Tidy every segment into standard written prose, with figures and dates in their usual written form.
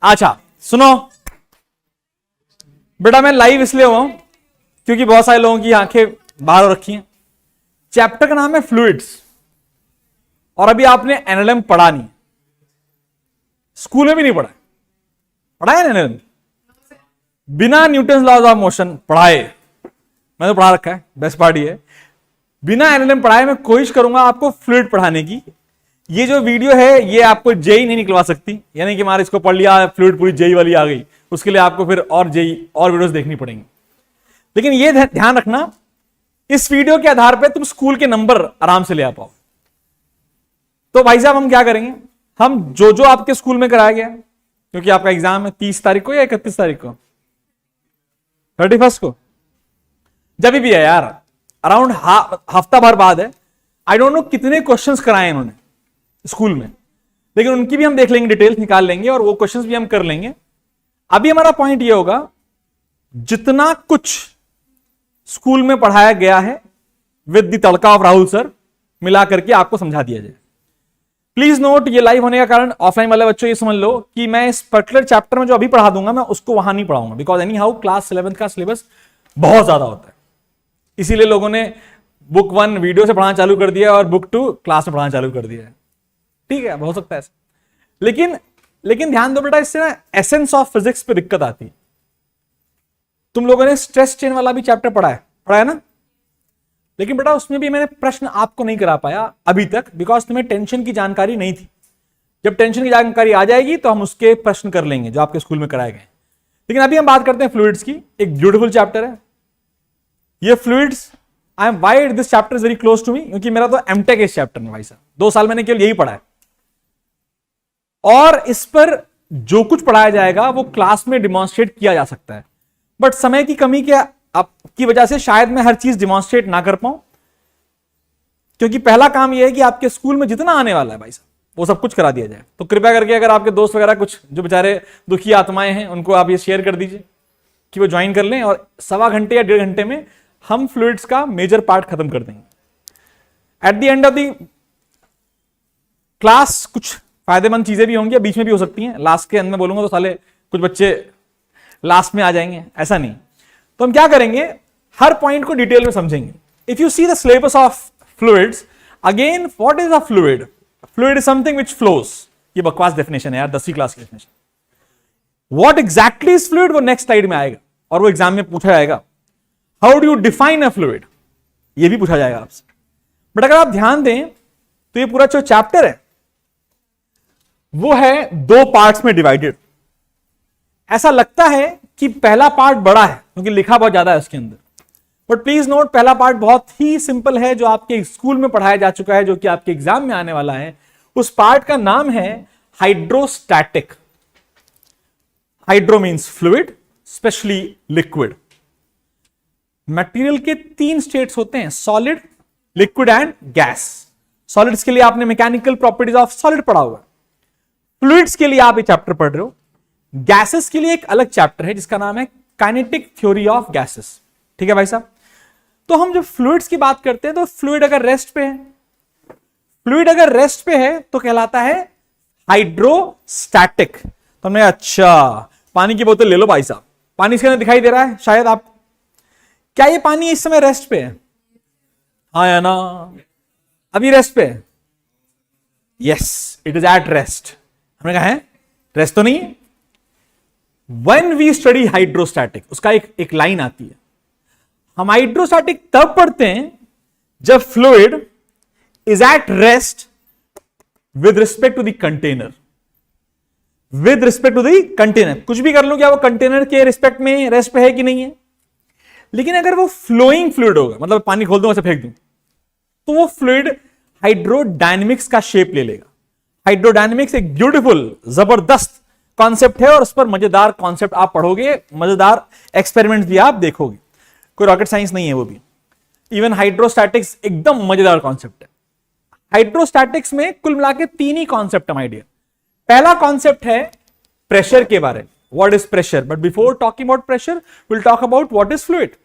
अच्छा सुनो बेटा, मैं लाइव इसलिए हुआ हूं क्योंकि बहुत सारे लोगों की आंखें बाहर हो रखी हैं। चैप्टर का नाम है फ्लूइड्स, और अभी आपने एनएलएम पढ़ा नहीं, स्कूल में भी नहीं पढ़ा। पढ़ा है एनएलएम बिना न्यूटन लॉज ऑफ मोशन पढ़ाए? मैं तो पढ़ा रखा है, बेस्ट पार्ट ये है बिना एनएलएम पढ़ाए मैं कोशिश करूंगा आपको फ्लूइड पढ़ाने की। ये जो वीडियो है ये आपको जेई नहीं निकलवा सकती, यानी कि हमारे इसको पढ़ लिया फ्लूइड पूरी जेई वाली आ गई, उसके लिए आपको फिर और जेई और वीडियोस देखनी पड़ेंगी। लेकिन ये ध्यान रखना, इस वीडियो के आधार पे तुम स्कूल के नंबर आराम से ले आ पाओ। तो भाई साहब हम क्या करेंगे, हम जो जो आपके स्कूल में कराया गया, क्योंकि आपका एग्जाम है 30 तारीख को या 31 तारीख को, 31 को, जब भी है यार, अराउंड हफ्ता भर बाद है। आई डोंट नो कितने क्वेश्चंस कराए इन्होंने स्कूल में, लेकिन उनकी भी हम देख लेंगे, डिटेल्स निकाल लेंगे और वो क्वेश्चंस भी हम कर लेंगे। अभी हमारा पॉइंट ये होगा, जितना कुछ स्कूल में पढ़ाया गया है with the tadka of Rahul sir मिला करके आपको समझा दिया जाए। प्लीज नोट, ये लाइव होने का कारण ऑफलाइन वाले बच्चों ये समझ लो कि मैं इस पर्टिकुलर चैप्टर में जो अभी पढ़ा दूंगा मैं उसको वहां नहीं पढ़ाऊंगा, because any how class 11th का सिलेबस बहुत ज्यादा होता है। इसीलिए लोगों ने बुक 1 वीडियो से पढ़ाना चालू कर दिया और बुक 2 क्लास में पढ़ाना चालू कर दिया है। ठीक है, हो सकता है ऐसा, लेकिन ध्यान दो बेटा, इससे ना एसेंस ऑफ फिजिक्स पे दिक्कत आती है। तुम लोगों ने स्ट्रेस चेन वाला भी चैप्टर पढ़ा है ना, लेकिन बेटा उसमें भी मैंने प्रश्न आपको नहीं करा पाया अभी तक, बिकॉज तुम्हें टेंशन की जानकारी नहीं थी। जब टेंशन की जानकारी आ जाएगी तो हम उसके प्रश्न कर लेंगे जो आपके स्कूल में कराए गए। लेकिन अभी हम बात करते हैं फ्लूइड्स की। एक ब्यूटीफुल चैप्टर है ये fluids. I am why this chapter is very close to me, क्योंकि मेरा तो एमटेक इस चैप्टर में भाई साहब 2 साल मैंने केवल यही पढ़ा है, और इस पर जो कुछ पढ़ाया जाएगा वो क्लास में डिमॉन्स्ट्रेट किया जा सकता है, बट समय की कमी की वजह से शायद मैं हर चीज डिमॉन्स्ट्रेट ना कर पाऊं, क्योंकि पहला काम यह है कि आपके स्कूल में जितना आने वाला है भाई साहब वो सब कुछ करा दिया जाए। तो कृपया करके अगर आपके दोस्त वगैरह कुछ जो बेचारे दुखी आत्माएं हैं उनको आप ये शेयर कर दीजिए कि वो ज्वाइन कर लें, और 1.25 घंटे या 1.5 घंटे में हम फ्लूइड्स का मेजर पार्ट खत्म कर देंगे। At the end of the class कुछ फायदेमंद चीजें भी होंगी, बीच में भी हो सकती हैं। लास्ट के अंत में बोलूंगा तो साले कुछ बच्चे लास्ट में आ जाएंगे, ऐसा नहीं। तो हम क्या करेंगे, हर पॉइंट को डिटेल में समझेंगे। If you see the syllabus of fluids, again what is a fluid? Fluid is something which flows. ये बकवास डेफिनेशन है यार, 10वीं क्लास की definition. What exactly is fluid वो नेक्स्ट स्लाइड में आएगा और वो एग्जाम में पूछा जाएगा। How do you define a fluid, ये भी पूछा जाएगा आपसे। बट अगर आप ध्यान दें तो ये पूरा जो चैप्टर है वो है 2 पार्ट्स में डिवाइडेड। ऐसा लगता है कि पहला पार्ट बड़ा है क्योंकि लिखा बहुत ज्यादा है उसके अंदर, बट प्लीज नोट पहला पार्ट बहुत ही सिंपल है जो आपके स्कूल में पढ़ाया जा चुका है, जो कि आपके एग्जाम में आने वाला है। उस पार्ट का नाम है hydrostatic. Hydro means fluid, specially liquid. Material के 3 स्टेट्स होते हैं, solid, liquid and gas. Solids के लिए आपने मैकेनिकल प्रॉपर्टीज ऑफ सॉलिड पढ़ा हुआ है, फ्लूइड्स के लिए आप ये चैप्टर पढ़ रहे हो। गैसेस के लिए एक अलग चैप्टर है जिसका नाम है काइनेटिक थ्योरी ऑफ गैसेस। ठीक है भाई साहब, तो हम जब फ्लूइड्स की बात करते हैं तो फ्लूइड अगर रेस्ट पे है तो कहलाता है हाइड्रोस्टैटिक। तो हमने अच्छा पानी की बोतल ले लो भाई साहब, पानी इसके अंदर दिखाई दे रहा है शायद आप, क्या ये पानी इस समय रेस्ट पे है? हाँ या ना, अभी रेस्ट पे है? Yes, it is at rest. हमने कहा है रेस्ट तो नहीं है। When we study hydrostatic, उसका एक लाइन आती है, हम हाइड्रोस्टैटिक तब पढ़ते हैं जब fluid is at rest with respect to the container. With respect to the container, कुछ भी कर लो, क्या वो कंटेनर के रिस्पेक्ट में रेस्ट पे है कि नहीं है। लेकिन अगर वो फ्लोइंग फ्लूइड होगा, मतलब पानी खोल दूं ऐसे फेंक दूं, तो वो फ्लूइड हाइड्रोडायनेमिक्स का शेप ले लेगा। हाइड्रोडायनेमिक्स एक ब्यूटीफुल जबरदस्त कॉन्सेप्ट है और उस पर मजेदार कॉन्सेप्ट आप पढ़ोगे, मजेदार एक्सपेरिमेंट भी आप देखोगे। कोई रॉकेट साइंस नहीं है वो भी। इवन हाइड्रोस्टैटिक्स एकदम मजेदार कॉन्सेप्ट है। हाइड्रोस्टैटिक्स में कुल मिला के 3 ही कॉन्सेप्ट है माय डियर। पहला कॉन्सेप्ट है प्रेशर के बारे में, what is pressure. But before talking about pressure will talk about what is fluid.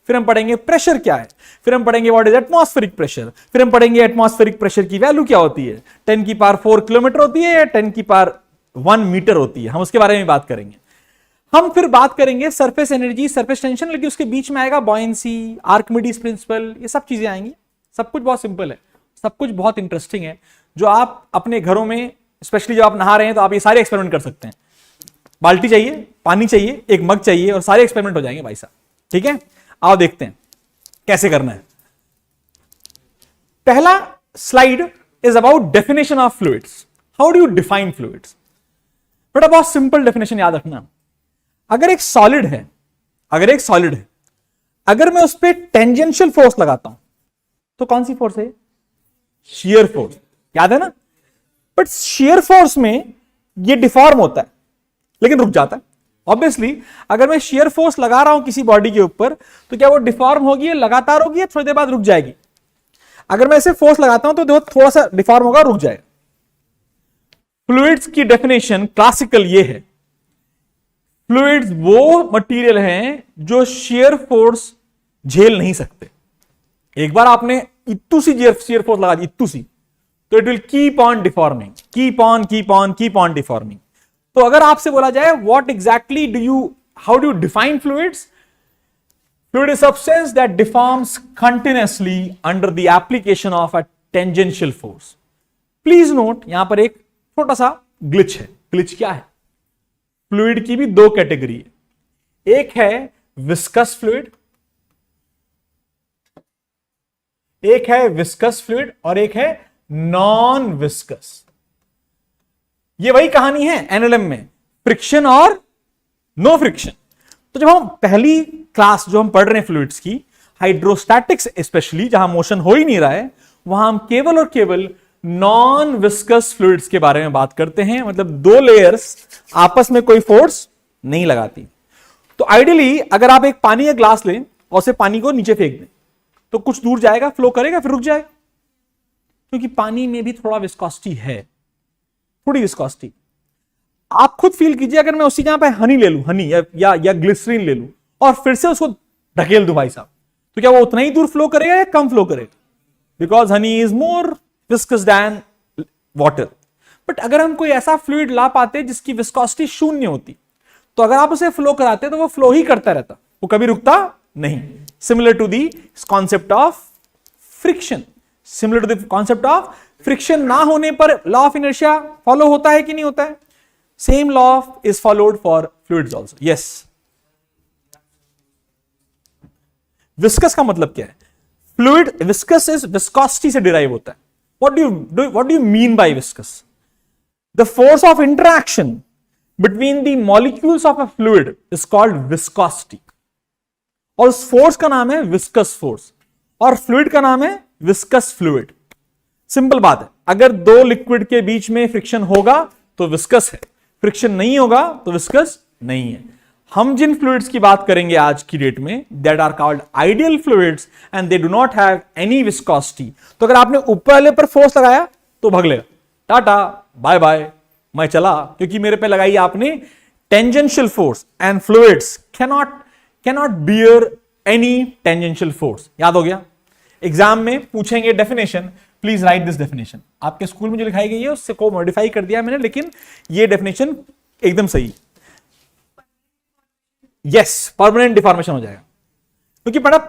फिर हम पढ़ेंगे प्रेशर क्या है, फिर हम पढ़ेंगे व्हाट इज एटमॉस्फेरिक प्रेशर, फिर हम पढ़ेंगे एटमॉस्फेरिक प्रेशर की वैल्यू क्या होती है, 10 की पावर 4 किलोमीटर होती है या 10 की पावर 1 मीटर होती है, हम उसके बारे में बात करेंगे। हम फिर बात करेंगे सरफेस एनर्जी, सरफेस टेंशन, लेकिन उसके बीच में आएगा बॉयंसी, आर्किमिडीज प्रिंसिपल, ये सब चीजें आएंगी। सब कुछ बहुत सिंपल है, सब कुछ बहुत इंटरेस्टिंग है, जो आप अपने घरों में स्पेशली जब आप नहा रहे हैं तो आप ये सारे एक्सपेरिमेंट कर सकते हैं। बाल्टी चाहिए, पानी चाहिए, एक मग चाहिए और सारे एक्सपेरिमेंट हो जाएंगे भाई साहब। ठीक है, आओ देखते हैं कैसे करना है। पहला slide is about definition of fluids. How do you define fluids? बेटा बहुत सिंपल डेफिनेशन याद रखना। अगर एक सॉलिड है, अगर मैं उस पर टेंजेंशियल फोर्स लगाता हूं तो कौन सी फोर्स है? शियर फोर्स, याद है ना? बट शियर फोर्स में ये डिफॉर्म होता है लेकिन रुक जाता है। ऑब्वियसली अगर मैं शियर फोर्स लगा रहा हूं किसी बॉडी के ऊपर तो क्या वो डिफॉर्म होगी, लगातार होगी, या थोड़ी देर बाद रुक जाएगी? अगर मैं ऐसे फोर्स लगाता हूं तो देखो थोड़ा सा डिफॉर्म होगा, रुक जाएगा। फ्लूइड्स की डेफिनेशन क्लासिकल ये है, फ्लूइड्स वो मटेरियल हैं जो शियर फोर्स झेल नहीं सकते। एक बार आपने इतू सी शियर फोर्स लगा दी, इतू सी, तो it will keep on deforming, keep on deforming. तो अगर आपसे बोला जाए what exactly how do you define fluids? Fluid is substance that deforms continuously under the application of a tangential force. Please note, यहां पर एक छोटा सा ग्लिच है। ग्लिच क्या है? फ्लूइड की भी दो कैटेगरी है, एक है विस्कस फ्लूइड, और एक है नॉन विस्कस। ये वही कहानी है एनएलएम में, फ्रिक्शन और नो फ्रिक्शन। तो जब हम पहली क्लास जो हम पढ़ रहे हैं फ्लूइड्स की, हाइड्रोस्टैटिक्स स्पेशली, जहां मोशन हो ही नहीं रहा है, वहां हम केवल और केवल नॉन विस्कस फ्लूइड्स के बारे में बात करते हैं। मतलब दो लेयर्स आपस में कोई फोर्स नहीं लगाती। तो आइडियली अगर आप एक पानी का ग्लास लें और उसे पानी को नीचे फेंक दें तो कुछ दूर जाएगा, फ्लो करेगा, फिर रुक जाएगा, क्योंकि पानी में भी थोड़ा विस्कोसिटी है, थोड़ी विस्कोसिटी। आप खुद फील कीजिए, अगर मैं उसी जगह पे हनी ले लूं, हनी या ग्लिसरीन ले लूं और फिर से उसको ढकेल दूं भाई साहब, तो क्या वो उतना ही दूर फ्लो करेगा या कम फ्लो करेगा? Because honey is more viscous than water. But अगर हम कोई ऐसा फ्लूइड ला पाते जिसकी विस्कोसिटी शून्य होती, तो अगर आप उसे फ्लो कराते तो वो फ्लो ही करता रहता, वो कभी रुकता नहीं। Similar to the concept of friction, ना होने पर लॉ ऑफ इनर्शिया फॉलो होता है कि नहीं होता है? Same law is followed for fluids also. Yes, viscous का मतलब क्या है? फ्लूइड विस्कस इज विस्कोसिटी से डिराइव होता है। What do you mean bye viscous? The force of interaction between the molecules of a fluid is called viscosity, और उस force का नाम है विस्कस फोर्स, और फ्लूइड का नाम है विस्कस फ्लूइड। सिंपल बात है, अगर दो लिक्विड के बीच में फ्रिक्शन होगा तो विस्कस है, फ्रिक्शन नहीं होगा तो विस्कस नहीं है। हम जिन फ्लूइड्स की बात करेंगे आज की डेट में, that are called ideal fluids and they do not have any viscosity. तो अगर आपने ऊपर वाले पर फोर्स लगाया तो भाग लेगा, टाटा बाय बाय, मैं चला, क्योंकि मेरे पे लगाई आपने tangential force, and fluids cannot beer any tangential force. याद हो गया? एग्जाम में पूछेंगे definition, please right this definition. आपके स्कूल में जो लिखाई गई है उससे को मॉडिफाई कर दिया मैंने, लेकिन ये डेफिनेशन एकदम सही। यस, परमानेंट डिफॉर्मेशन हो जाएगा। क्योंकि बड़ा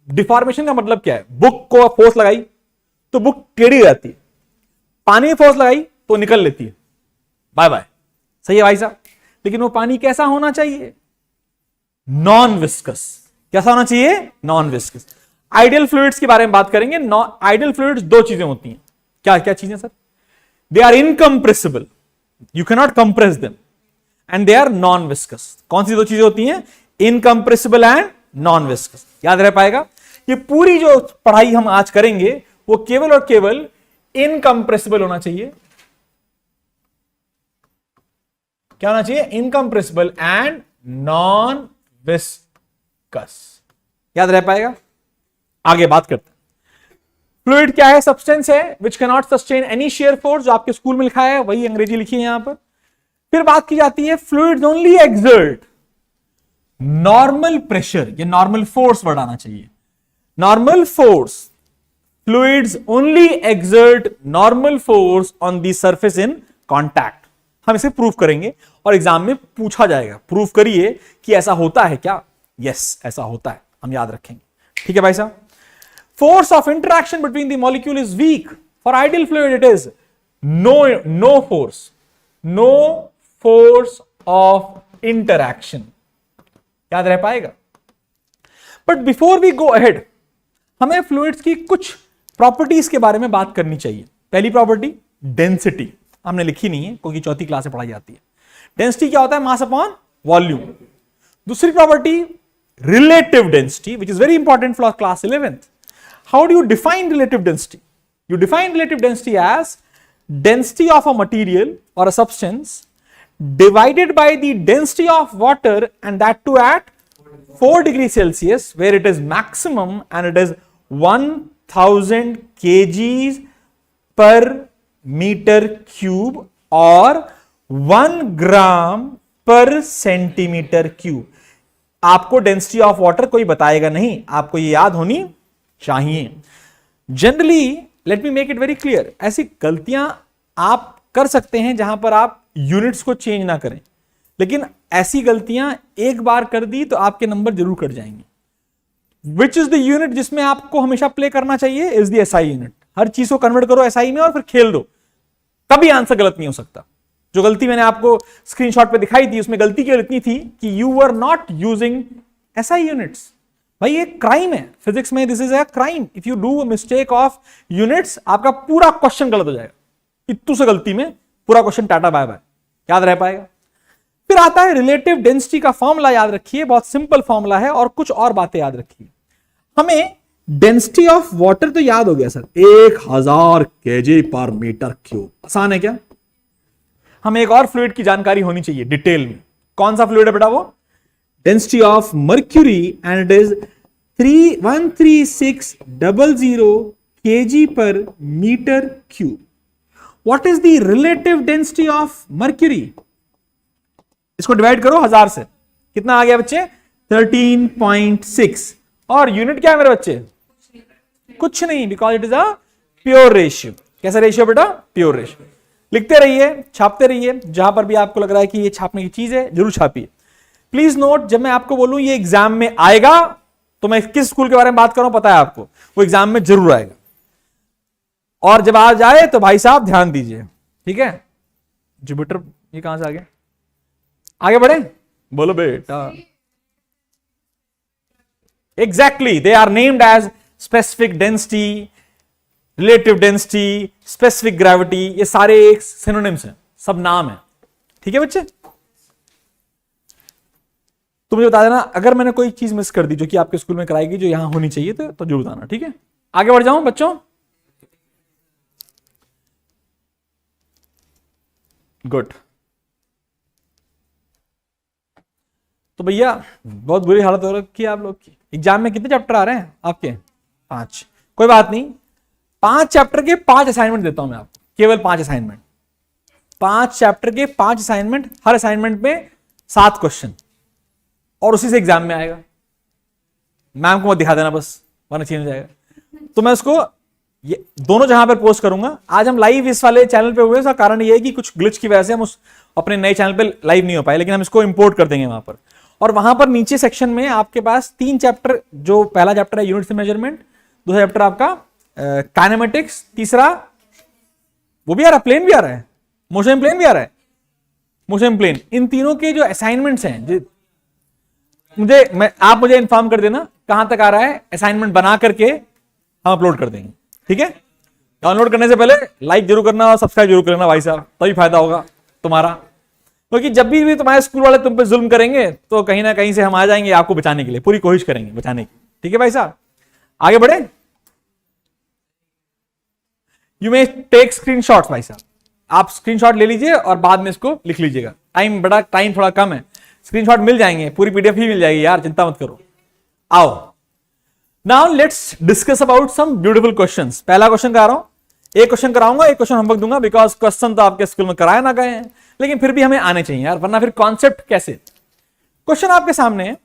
डिफॉर्मेशन का मतलब क्या है? बुक को फोर्स लगाई तो बुक टेढ़ी रहती है, पानी में फोर्स लगाई तो निकल लेती है, बाय बाय। सही है भाई साहब? लेकिन वो पानी कैसा होना चाहिए? Non viscous. कैसा होना चाहिए? Non viscous. आइडियल फ्लूइड्स के बारे में बात करेंगे। आइडियल फ्लूइड्स दो चीजें होती हैं। क्या क्या चीजें sir? They are incompressible, you can not compress them, and they are non viscous. कौन सी दो चीजें होती हैं? Incompressible and non viscous. याद रह पाएगा? ये पूरी जो पढ़ाई हम आज करेंगे वो केवल और केवल इनकम्प्रेसिबल होना चाहिए। क्या होना चाहिए? Incompressible and non viscous. याद रह पाएगा? आगे बात करते हैं। फ्लूइड क्या है? सब्सटेंस है which can not sustain any shear force, जो आपके स्कूल में लिखा है वही अंग्रेजी लिखी है यहां पर। फिर बात की जाती है fluids only exert normal pressure, ये नॉर्मल फोर्स वर्ड आना चाहिए। Normal force, fluids only exert normal force on the surface in contact. हम इसे प्रूफ करेंगे और एग्जाम में पूछा जाएगा, प्रूफ करिए कि ऐसा होता है क्या। यस, ऐसा होता है, हम याद रखेंगे। ठीक है भाई साहब। Force of interaction between the molecule is weak. For ideal fluid it is no force of interaction. याद रह पाएगा। But before we go ahead, हमें फ्लूइड्स की कुछ प्रॉपर्टीज के बारे में बात करनी चाहिए। पहली प्रॉपर्टी डेंसिटी, हमने लिखी नहीं है क्योंकि चौथी क्लास में पढ़ाई जाती है। डेंसिटी क्या होता है? Mass upon volume. दूसरी property relative density, which is very important for class 11th। How do you define relative density? You define relative density as density of a material or a substance divided by the density of water, and that too at 4 degrees Celsius, where it is maximum and it is 1000 kgs per meter cube or 1 gram per centimeter cube. आपको density of water कोई बताएगा नहीं, आपको ये याद होनी चाहिए। Generally let me make it very clear, ऐसी गलतियां आप कर सकते हैं जहां पर आप यूनिट्स को चेंज ना करें, लेकिन ऐसी गलतियां एक बार कर दी तो आपके नंबर जरूर कट जाएंगे। विच इज द यूनिट जिसमें आपको हमेशा प्ले करना चाहिए? Is the SI unit. हर चीज को कन्वर्ट करो एसआई में और फिर खेल दो, कभी आंसर गलत नहीं हो सकता। जो गलती मैंने आपको स्क्रीनशॉट पे दिखाई थी, उसमें गलती केवल इतनी थी कि you were not using SI units. भाई ये क्राइम है फिजिक्स में, this is a crime. If you do mistake of units, आपका पूरा क्वेश्चन गलत हो जाएगा। इतू से गलती में पूरा क्वेश्चन टाटा बाय बाय, याद रह पाएगा। फिर आता है रिलेटिव डेंसिटी का फॉर्मूला, याद रखिए, बहुत सिंपल फॉर्मूला है और कुछ और बातें याद रखिए। हमें डेंसिटी ऑफ वाटर तो याद हो गया सर, 1000 kg पर मीटर क्यूब। आसान है क्या? हमें एक और फ्लूइड की जानकारी होनी चाहिए डिटेल में। कौन सा फ्लूइड है बेटा वो? Density of mercury, and it is 13600 kg per meter cube. What is the relative density of mercury? इसको डिवाइड करो 1000 से, कितना आ गया बच्चे? 13.6। और यूनिट क्या है मेरे बच्चे? कुछ नहीं, because it is a pure ratio. कैसा रेशियो बेटा? Pure ratio. लिखते रहिए, छापते रहिए, जहां पर भी आपको लग रहा है कि ये छापने की चीज है जरूर छापिए। प्लीज नोट, जब मैं आपको बोलूं ये एग्जाम में आएगा, तो मैं किस स्कूल के बारे में बात कर रहा हूं पता है आपको, वो एग्जाम में जरूर आएगा। और जब आ जाए तो भाई साहब ध्यान दीजिए, ठीक है? जुपिटर ये कहां से आ गया? आगे बढ़े, बोलो बेटा। Exactly, they are named as specific density, relative density, specific gravity. ये सारे एक सिनोनिम्स हैं, सब नाम है। ठीक है बच्चे? तो मुझे बता देना अगर मैंने कोई चीज मिस कर दी जो कि आपके स्कूल में कराएगी, जो यहां होनी चाहिए, तो जरूर बताना। ठीक है, आगे बढ़ जाऊं बच्चों? गुड। तो भैया बहुत बुरी हालत हो रखी है आप लोग की। एग्जाम में कितने चैप्टर आ रहे हैं आपके? 5। कोई बात नहीं, 5 चैप्टर के 5 असाइनमेंट देता हूं मैं आपको, केवल 5 असाइनमेंट। 5 चैप्टर के 5 असाइनमेंट, हर असाइनमेंट में 7 क्वेश्चन, और उसी से एग्जाम में आएगा। मैम को मत दिखा देना बस, वरना चेंज हो जाएगा। तो मैं उसको ये दोनों जहां पर पोस्ट करूंगा। आज हम लाइव इस वाले चैनल पे हुए, उसका कारण ये है कि कुछ ग्लिच की वजह से हम उस अपने नए चैनल पे लाइव नहीं हो पाए, लेकिन हम इसको इंपोर्ट कर देंगे वहां पर। और वहां पर नीचे सेक्शन में आपके पास 3 चैप्टर, जो पहला चैप्टर है यूनिट्स मेजरमेंट, दूसरा चैप्टर आपका काइनेमेटिक्स, तीसरा वो भी आ रहा है, प्लेन भी आ रहा है, मोशन प्लेन भी आ रहा है, मोशन प्लेन। इन तीनों के जो असाइनमेंट्स हैं, आप मुझे इन्फॉर्म कर देना कहां तक आ रहा है, असाइनमेंट बना करके हम अपलोड कर देंगे। ठीक है? डाउनलोड करने से पहले लाइक जरूर करना और सब्सक्राइब जरूर करना भाई साहब, तभी फायदा होगा तुम्हारा। क्योंकि जब भी तुम्हारे स्कूल वाले तुम पे जुल्म करेंगे तो कहीं ना कहीं से हम आ जाएंगे आपको बचाने के लिए, पूरी कोशिश करेंगे बचाने की। ठीक है भाई साहब, आगे बढ़े। यू मे टेक स्क्रीनशॉट्स भाई साहब, आप स्क्रीनशॉट ले लीजिए और बाद में इसको लिख लीजिएगा। टाइम थोड़ा कम है, स्क्रीनशॉट मिल जाएंगे, पूरी पीडीएफ ही मिल जाएगी यार, चिंता मत करो। आओ now let's discuss about some beautiful questions. पहला क्वेश्चन करा रहा हूं, एक क्वेश्चन कराऊंगा, एक क्वेश्चन होमवर्क दूंगा, बिकॉज क्वेश्चन तो आपके स्कूल में कराए ना गए हैं, लेकिन फिर भी हमें आने चाहिए यार, वरना फिर कॉन्सेप्ट कैसे। क्वेश्चन आपके सामने है,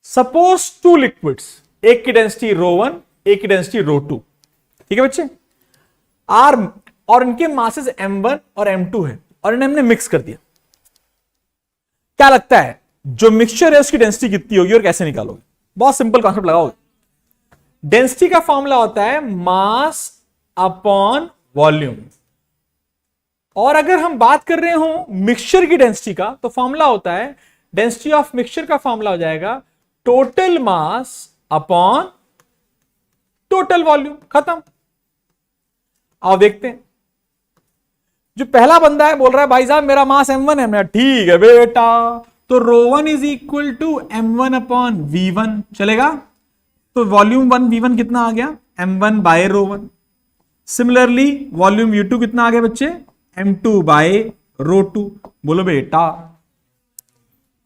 सपोज 2 लिक्विड्स, एक की डेंसिटी ρ1, एक की डेंसिटी ρ2, ठीक है बच्चे, आर और इनके मासेस m1 और m2 है और इन्हें हमने मिक्स कर दिया। क्या लगता है जो मिक्सचर है उसकी डेंसिटी कितनी होगी और कैसे निकालोगे? बहुत सिंपल कॉन्सेप्ट लगाओगे। डेंसिटी का फॉर्मूला होता है मास अपॉन वॉल्यूम, और अगर हम बात कर रहे हो मिक्सचर की डेंसिटी का तो फॉर्मूला होता है, डेंसिटी ऑफ मिक्सचर का फॉर्मूला हो जाएगा total mass upon total volume. खत्म। आओ देखते हैं। जो पहला बंदा है बोल रहा है भाई साहब मेरा मास m1 है। मैं ठीक है बेटा, तो ρ1 is equal to m1 upon v1 चलेगा। तो वॉल्यूम 1 v1 कितना आ गया? m1 by ρ1। Similarly volume v2 कितना आ गया बच्चे? m2 by ρ2। बोलो बेटा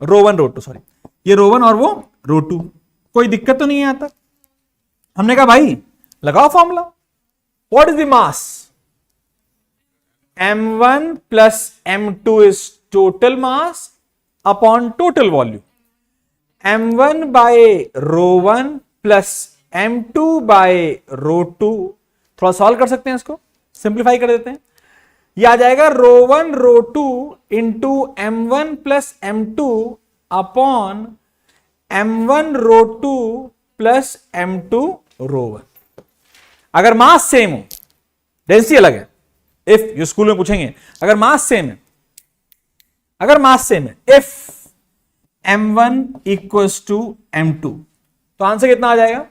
ρ1 σॉरी, ये ρ1 और वो ρ2। कोई दिक्कत तो नहीं है आता? हमने कहा भाई लगाओ formula. What is the mass? m1 plus m2 is total mass upon total volume. m1 by ρ1 plus m2 by ρ2। थोड़ा सॉल्व कर सकते हैं, इसको सिंप्लीफाई कर देते हैं। यह आ जाएगा ρ1 ρ2 into m1 plus m2 upon m1 ρ2 plus m2 ρ1। अगर मास सेम हो, डेंसिटी अलग है। इफ जो स्कूल में पूछेंगे अगर मास सेम है, अगर मास सेम है, if m1 equals to m2, तो आंसर कितना आ जाएगा?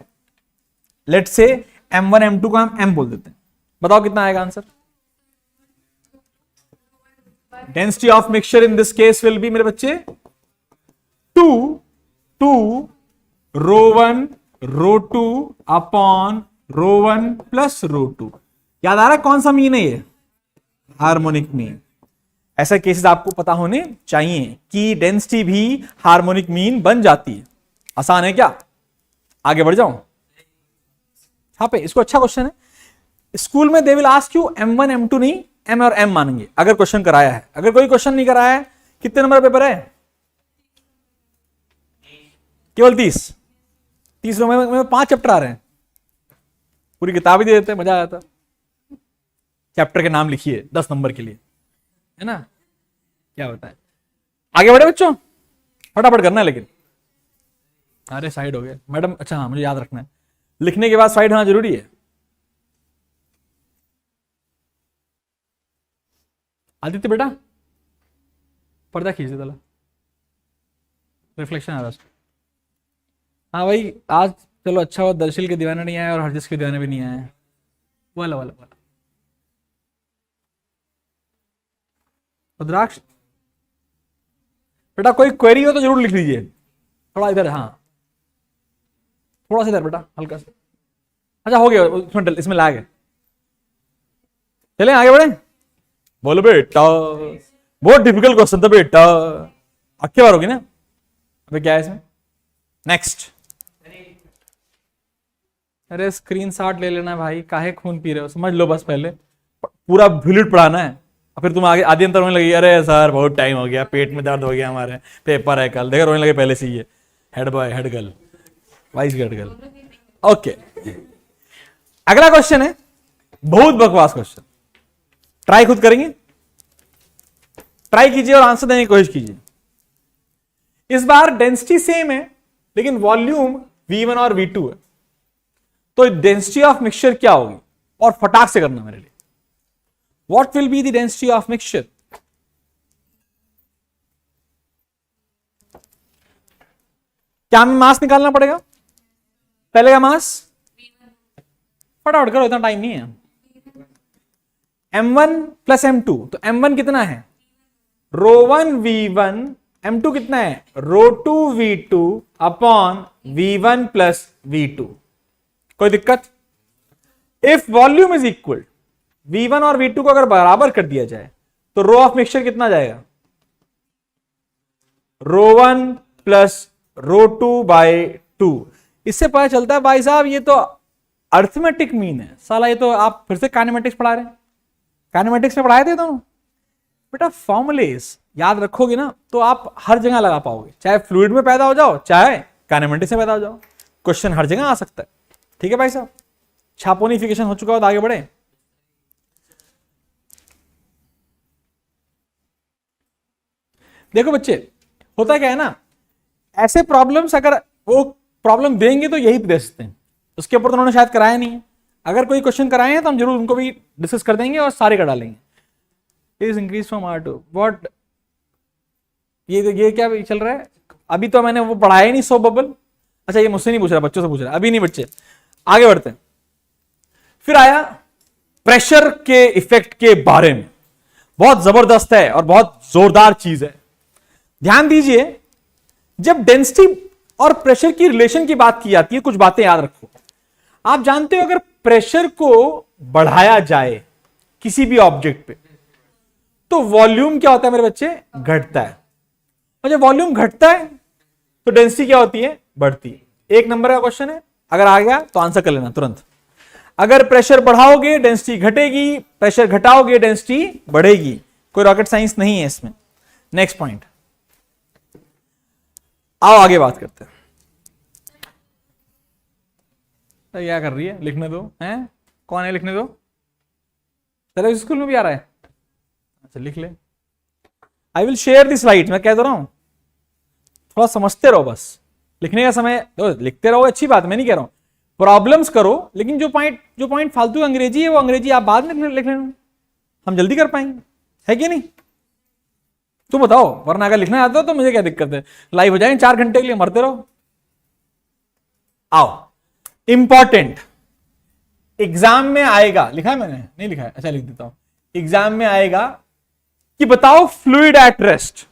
लेट से m1 m2 को हम m बोल देते हैं। बताओ कितना आएगा answer? Density of mixture in this case will be मेरे बच्चे 2 ρ1 ρ2 अपॉन ρ1 प्लस ρ2। याद आ रहा है कौन सा मीन है ये? Harmonic mean. ऐसे केसेस आपको पता होने चाहिए कि डेंसिटी भी हार्मोनिक मीन बन जाती है। आसान है क्या? आगे बढ़ जाऊं? हाँ पे इसको अच्छा क्वेश्चन है। स्कूल में दे will ask you m1 m2 नहीं, m और m मानेंगे अगर क्वेश्चन कराया है। अगर कोई क्वेश्चन नहीं कराया है, कितने नंबर पेपर है? केवल 30 नंबर में 5 चैप्टर आ रहे हैं। पूरी किताब ही दे देते हैं, मजा आ जाता। चैप्टर के नाम लिखिए 10 नंबर के लिए, है ना? क्या बताएं? आगे बढ़े बच्चों, फटाफट करना है लेकिन। अरे साइड हो गए मैडम। अच्छा हाँ, मुझे याद रखना है लिखने के बाद साइड होना जरूरी है। आदित्य बेटा पर्दा खींच दे, चला रिफ्लेक्शन आ रहा है। हाँ भाई आज चलो अच्छा हुआ दर्शिल के दीवाने नहीं आए और हरजिस के दीवाने भी नहीं आए। वाला वाला वाला रुद्राक्ष बेटा कोई क्वेरी हो तो जरूर लिख लीजिए। थोड़ा इधर, हाँ थोड़ा सा इधर बेटा, हल्का सा। अच्छा हो गया, इसमें लैग है। चलें आगे बढ़े। बोलो बेटा, बहुत डिफिकल्ट क्वेश्चन था बेटा। अक्के बार होगी ना? अबे क्या है इसमें? नेक्स्ट। अरे स्क्रीनशॉट ले लेना भाई, काहे खून पी रहे हो? समझ लो बस, पहले पूरा बुलेट पढ़ाना है और फिर तुम आगे आदि अंतर रोने लगी। अरे सर बहुत टाइम हो गया, पेट में दर्द हो गया, हमारे पेपर है कल। देखो रोने लगे पहले से ही है। Head boy, head girl, vice head girl. Okay, अगला क्वेश्चन है बहुत बकवास क्वेश्चन। ट्राई खुद करेंगे, ट्राई कीजिए और आंसर देने की कोशिश कीजिए। इस बार डेंसिटी सेम है लेकिन वॉल्यूम v1 और v2 है। तो डेंसिटी ऑफ मिक्सचर क्या होगी? और फटाक से करना मेरे लिए। What will be the density of mixture? क्या हमें मास निकालना पड़ेगा? पहले का मास फटाफट करो, इतना टाइम नहीं है। m1 प्लस m2, तो m1 कितना है? ρ1 v1, m2 कितना है? ρ2 v2 upon v1 plus v2। कोई दिक्कत? If volume is equal, v1 और v2 को अगर बराबर कर दिया जाए तो रो ऑफ मिक्सचर कितना जाएगा? ρ1 प्लस ρ2 बाय 2। इससे पता चलता है भाई साहब ये तो अर्थमेटिक मीन है। साला ये तो आप फिर से काइनेमेटिक्स पढ़ा रहे हैं। काइनेमेटिक्स में पढ़ाए थे दोनों बेटा। फॉर्मूलेस याद रखोगे ना तो आप हर जगह लगा पाओगे, चाहे फ्लूइड में पैदा हो जाओ चाहे काइनेमेटिक्स में पैदा हो जाओ। क्वेश्चन हर जगह आ सकता है। ठीक है भाई साहब, छापोनिफिकेशन हो चुका हो तो आगे बढ़े। देखो बच्चे, होता क्या है ना, ऐसे प्रॉब्लम्स अगर वो प्रॉब्लम देंगे तो यही दे सकते हैं, उसके ऊपर तो उन्होंने शायद कराया नहीं है। अगर कोई क्वेश्चन कराए हैं तो हम जरूर उनको भी डिस्कस कर देंगे और सारे कर डालेंगे। Is increase from R to what, ये क्या चल रहा है? अभी तो मैंने वो पढ़ाया ही नहीं, सो बबल। अच्छा ये मुझसे नहीं पूछ रहा, बच्चों से पूछ रहा है, अभी नहीं बच्चे, आगे बढ़ते हैं। फिर आया प्रेशर के इफेक्ट के बारे में, बहुत जबरदस्त है और बहुत जोरदार चीज है। ध्यान दीजिए, जब डेंसिटी और प्रेशर की रिलेशन की बात की जाती है, कुछ बातें याद रखो। आप जानते हो अगर प्रेशर को बढ़ाया जाए किसी भी ऑब्जेक्ट पे तो वॉल्यूम क्या होता है मेरे बच्चे? घटता है। और जब वॉल्यूम घटता है तो डेंसिटी क्या होती है? बढ़ती है। एक नंबर का क्वेश्चन है, अगर आ गया तो आंसर कर लेना तुरंत। अगर प्रेशर बढ़ाओगे डेंसिटी घटेगी, प्रेशर घटाओगे डेंसिटी बढ़ेगी। कोई रॉकेट साइंस नहीं है इसमें। नेक्स्ट पॉइंट, आओ आगे बात करते हैं। क्या कर रही है? लिखने दो। हैं कौन है? लिखने दो। तेरे स्कूल में भी आ रहा है? अच्छा लिख ले। I will share the slide. मैं कह दे रहा हूं थोड़ा समझते रहो, बस लिखने का समय तो लिखते रहो, अच्छी बात, मैं नहीं कह रहा हूं प्रॉब्लम्स करो, लेकिन जो पॉइंट फालतू अंग्रेजी है वो अंग्रेजी आप बाद में लिख लेना, हम जल्दी कर पाएंगे, है कि नहीं? तुम बताओ, वरना अगर लिखना आता हो तो मुझे क्या दिक्कत है, लाइव हो जाएंगे 4 घंटे के लिए, मरते रहो। आओ, इंपॉर्टेंट, एग्जाम में आएगा, लिखा है मैंने? नहीं लिखा है, अच्छा लिख देता हूं। एग्जाम में आएगा कि बताओ fluid at rest,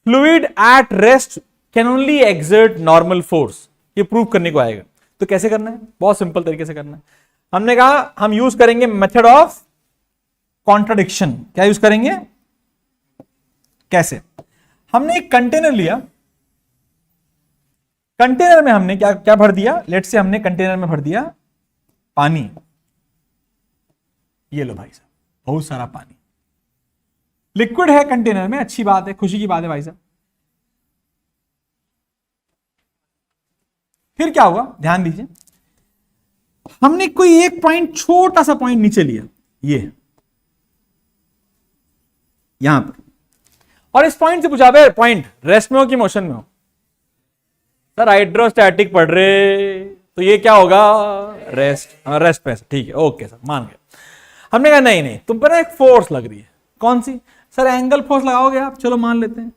fluid at rest can only exert normal force, ये प्रूव करने को आएगा। तो कैसे करना है? बहुत सिंपल तरीके से करना है। हमने कहा हम यूज करेंगे मेथड ऑफ कॉन्ट्राडिक्शन। क्या यूज करेंगे? कैसे? हमने एक कंटेनर लिया, कंटेनर में हमने क्या क्या भर दिया? लेट से हमने कंटेनर में भर दिया पानी। ये लो भाई साहब, बहुत सारा पानी, लिक्विड है कंटेनर में, अच्छी बात है, खुशी की बात है भाई साहब। फिर क्या हुआ? ध्यान दीजिए, हमने कोई एक पॉइंट, छोटा सा पॉइंट नीचे लिया, ये यहां पर, और इस पॉइंट से पूछा भाई पॉइंट रेस्ट में हो कि मोशन में हो? सर हाइड्रोस्टैटिक पढ़ रहे, तो ये क्या होगा? रेस्ट। रेस्ट पे, ठीक है, ओके सर, मान गए। हमने कहा नहीं नहीं, तुम पर एक फोर्स लग रही है। कौन सी? सर एंगल फोर्स लगाओगे आप, चलो मान लेते हैं।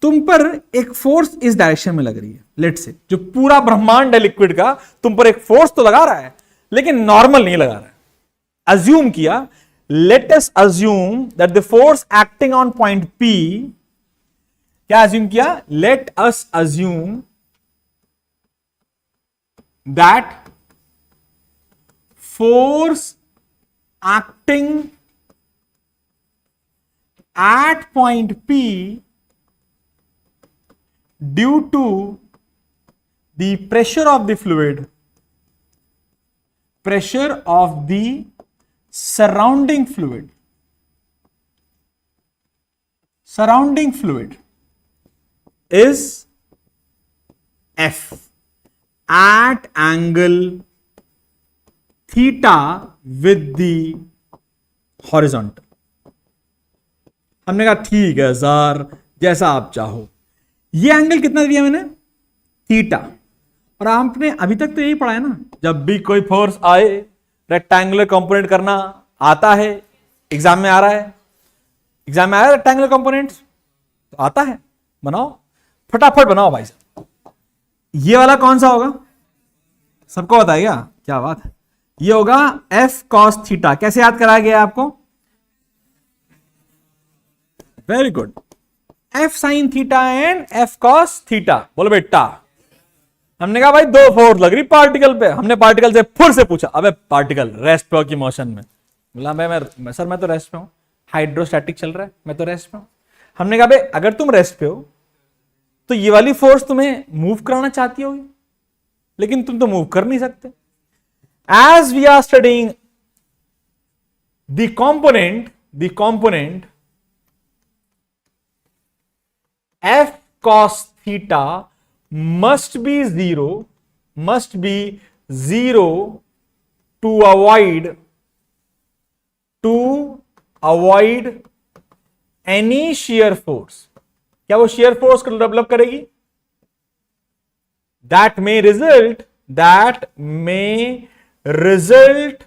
तुम पर एक फोर्स इस डायरेक्शन में लग रही है, लेट से, जो पूरा ब्रह्मांड है लिक्विड का, तुम पर एक फोर्स तो लगा रहा है, लेकिन नॉर्मल नहीं लगा रहा है। अज्यूम किया, let us assume that the force acting on point P, क्या अज्यूम किया? Let us assume that force acting at point P due to the pressure of the fluid, pressure of the surrounding fluid is F at angle theta with the horizontal। हमने कहा ठीक है sir, जैसा आप चाहो। ये angle कितना दिया मैंने? थीटा। और आपने अभी तक तो यही पढ़ा है ना, जब भी कोई फोर्स आए रेक्टेंगुलर कंपोनेंट करना आता है, एग्जाम में आ रहा है, एग्जाम में आया रेक्टेंगुलर कंपोनेंट तो आता है, बनाओ फटाफट बनाओ भाई साहब। ये वाला कौन सा होगा? सबको बताइएगा, क्या बात है। ये होगा एफ कॉस थीटा। कैसे याद कराया गया आपको? Very good, F sine theta and F cos theta. बोलो बेटा, हमने कहा भाई दो फोर्स लग रही पार्टिकल पे, हमने पार्टिकल से फिर से पूछा, अबे पार्टिकल रेस्ट पे हो कि मोशन में? बोला मैं सर मैं तो रेस्ट पे हूं, हाइड्रोस्टैटिक चल रहा है, मैं तो रेस्ट पे हूं। हमने कहा भाई अगर तुम रेस्ट पे हो तो ये वाली फोर्स तुम्हें मूव कराना चाहती होगी, लेकिन तुम तो मूव कर नहीं सकते। As we are studying the component F cos theta must be zero to avoid any shear force। क्या वो shear force को डेवलप करेगी? That may result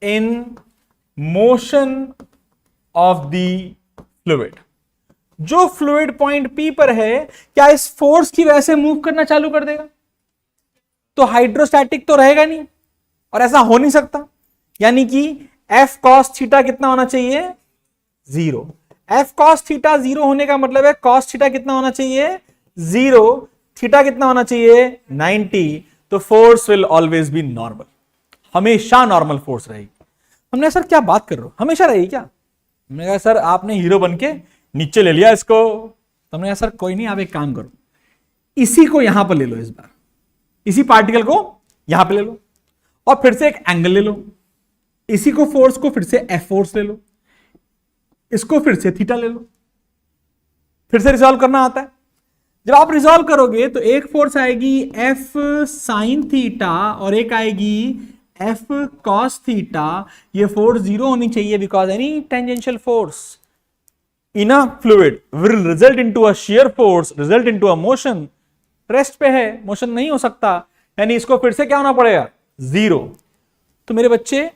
in motion of the fluid. जो फ्लूइड पॉइंट P पर है, क्या इस force की वजह से मूव करना चालू कर देगा? तो हाइड्रोस्टैटिक तो रहेगा नहीं, और ऐसा हो नहीं सकता। यानी कि F cos थीटा कितना होना चाहिए? 0। F cos थीटा 0 होने का मतलब है cos थीटा कितना होना चाहिए? 0। थीटा कितना होना चाहिए? 90। तो force will always be normal, हमेशा नॉर्मल फोर्स रहेगी। हमने सर क्या बात कर रहे हो, हमेशा रहेगी क्या? हमने कहा सर आपने हीरो बन के नीचे ले लिया इसको। तो हमने कहा सर कोई नहीं, आप एक काम करो, इसी को यहां पर ले लो, इस बार इसी पार्टिकल को यहां पे ले लो, और फिर से एक एंगल ले लो, इसी को फोर्स को फिर से F फोर्स ले लो, इसको फिर से थीटा ले लो, फिर से रिजॉल्व करना आता है। जब आप रिजॉल्व करोगे तो एक फोर्स आएगी F साइन थीटा और एक आएगी F cos थीटा। ये फोर्स 0 होनी चाहिए, because any tangential force in a fluid will result into a shear force, result into a motion. Rest पे है, मोशन नहीं हो सकता, यानी इसको फिर से क्या होना पड़ेगा? 0। तो मेरे बच्चे,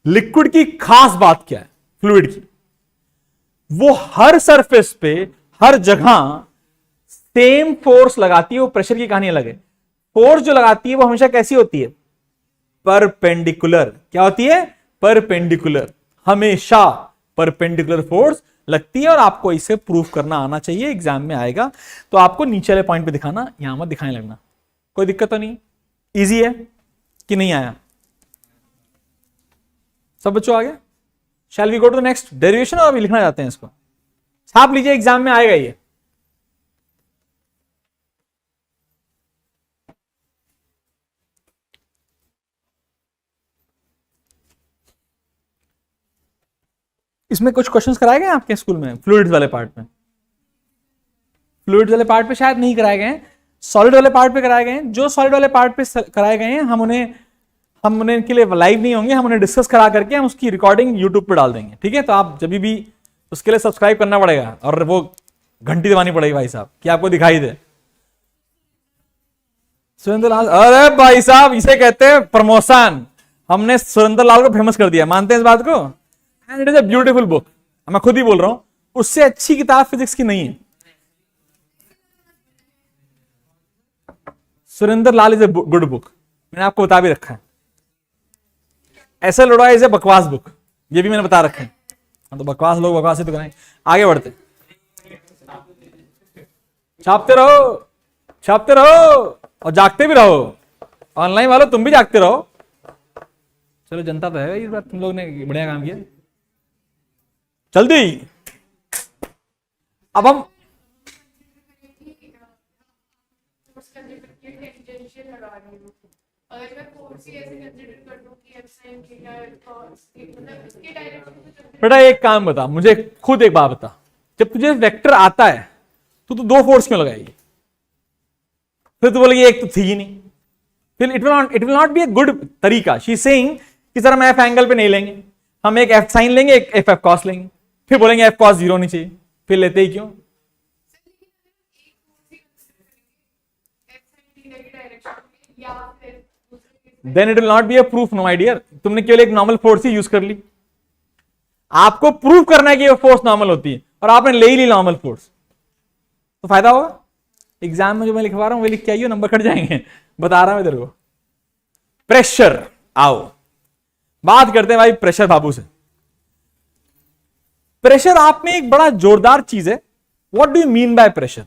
लिक्विड की खास बात क्या है फ्लूइड की? वो हर सरफेस पे हर जगह सेम फोर्स लगाती है। वो प्रेशर की कहानी अलग है, फोर्स जो लगाती है वो हमेशा कैसी होती है? परपेंडिकुलर। क्या होती है? परपेंडिकुलर। हमेशा परपेंडिकुलर फोर्स लगती है, और आपको इसे प्रूफ करना आना चाहिए, एग्जाम में आएगा। तो आपको नीचे वाले पॉइंट पे दिखाना, यहां मत दिखाने लगना। कोई दिक्कत तो नहीं? इजी है कि नहीं आया? सब बच्चों आ गया? Shall we go to next derivation, और अभी लिखना चाहते हैं इसको? छाप लीजिए, एग्जाम में आएगा ये। इसमें कुछ क्वेश्चंस कराए गए आपके स्कूल में फ्लूइड्स वाले पार्ट में? फ्लूइड्स वाले पार्ट पे शायद नहीं कराए गए हैं, सॉलिड वाले पार्ट पे कराए गए हैं। जो सॉलिड वाले पार्ट पे कराए गए हैं, हम उन्हें के लिए लाइव नहीं होंगे, हम उन्हें डिस्कस करा करके हम उसकी रिकॉर्डिंग यूट्यूब पे डाल देंगे, ठीक है? तो आप जब भी उसके लिए सब्सक्राइब करना पड़ेगा, और वो घंटी दबानी पड़ेगी भाई साहब कि आपको दिखाई दे। सुरेंद्र लाल, अरे भाई साहब इसे कहते हैं प्रमोशन। हमने सुरेंद्र लाल को फेमस कर दिया, मानते हैं इस बात को? And it is a beautiful book, मैं खुद ही बोल रहा हूं, उससे अच्छी किताब फिजिक्स की नहीं है। सुरेंद्र लाल इज ए गुड बुक, मैंने आपको बता भी रखा है। ऐसा लड़ाई इज ए बकवास बुक, ये भी मैंने बता रखा है। तो बकवास लोग बकवास ही तो करें। आगे बढ़ते, छापते रहो, छापते रहो, और जागते भी रहो। ऑनलाइन वालों तुम भी जागते रहो। चलो जनता तो है इस बार, तुम लोग ने बढ़िया काम किया। जल्दी अब हम बेटा एक काम बता मुझे, खुद एक बात बता, जब तुझे वेक्टर आता है तो तू दो फोर्स क्यों लगाएगी? फिर तू बोलेगी एक तो थी ही नहीं। फिर it will not B a good तरीका। शी सेइंग कि सर हम एफ एंगल पे नहीं लेंगे, हम एक एफ साइन लेंगे, एक एफ कॉस लेंगे, फिर बोलेंगे एफ कॉस 0 होनी चाहिए। फिर लेते ही क्यों? Then it will not be a proof, no my dear. तुमने केवल एक नॉर्मल फोर्स ही यूज कर ली। आपको प्रूफ करना है कि वो फोर्स नॉर्मल होती है, और आपने ले ही ली नॉर्मल फोर्स, तो फायदा होगा? एग्जाम में जो मैं लिखवा रहा हूं वो लिख के आइए, नंबर कट जाएंगे, बता रहा हूं तेरे को। प्रेशर, आओ बात करते हैं भाई प्रेशर बाबू से। प्रेशर आप में एक बड़ा जोरदार चीज है। What do you mean by pressure?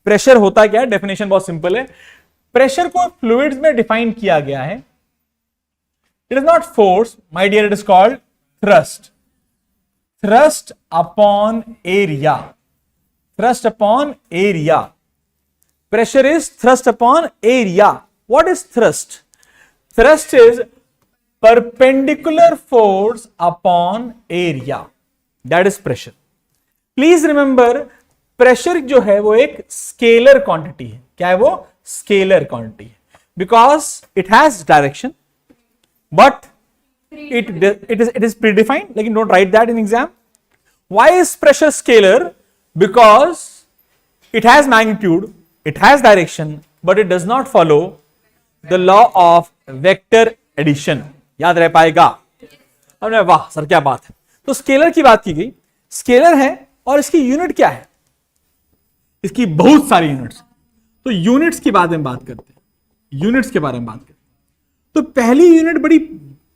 Pressure होता क्या है? डेफिनेशन बहुत सिंपल है। प्रेशर को फ्लूइड्स में डिफाइन किया गया है। It is not force my dear, it is called thrust. Thrust upon area, thrust upon area. Pressure is thrust upon area. What is thrust? Thrust is perpendicular force upon area. That is pressure. Please remember, pressure जो है वो एक scalar quantity है। क्या है वो? Scalar quantity है, because it has direction, but it is predefined. लेकिन don't write that in exam. Why is pressure scalar? Because it has magnitude, it has direction, but it does not follow the law of vector addition. याद रह पाएगा? अरे वाह sir क्या बात है। तो स्केलर की बात की गई, स्केलर है और इसकी यूनिट क्या है? इसकी बहुत सारी यूनिट्स। तो यूनिट्स के बारे में बात करते हैं, यूनिट्स के बारे में बात करते हैं। तो पहली यूनिट बड़ी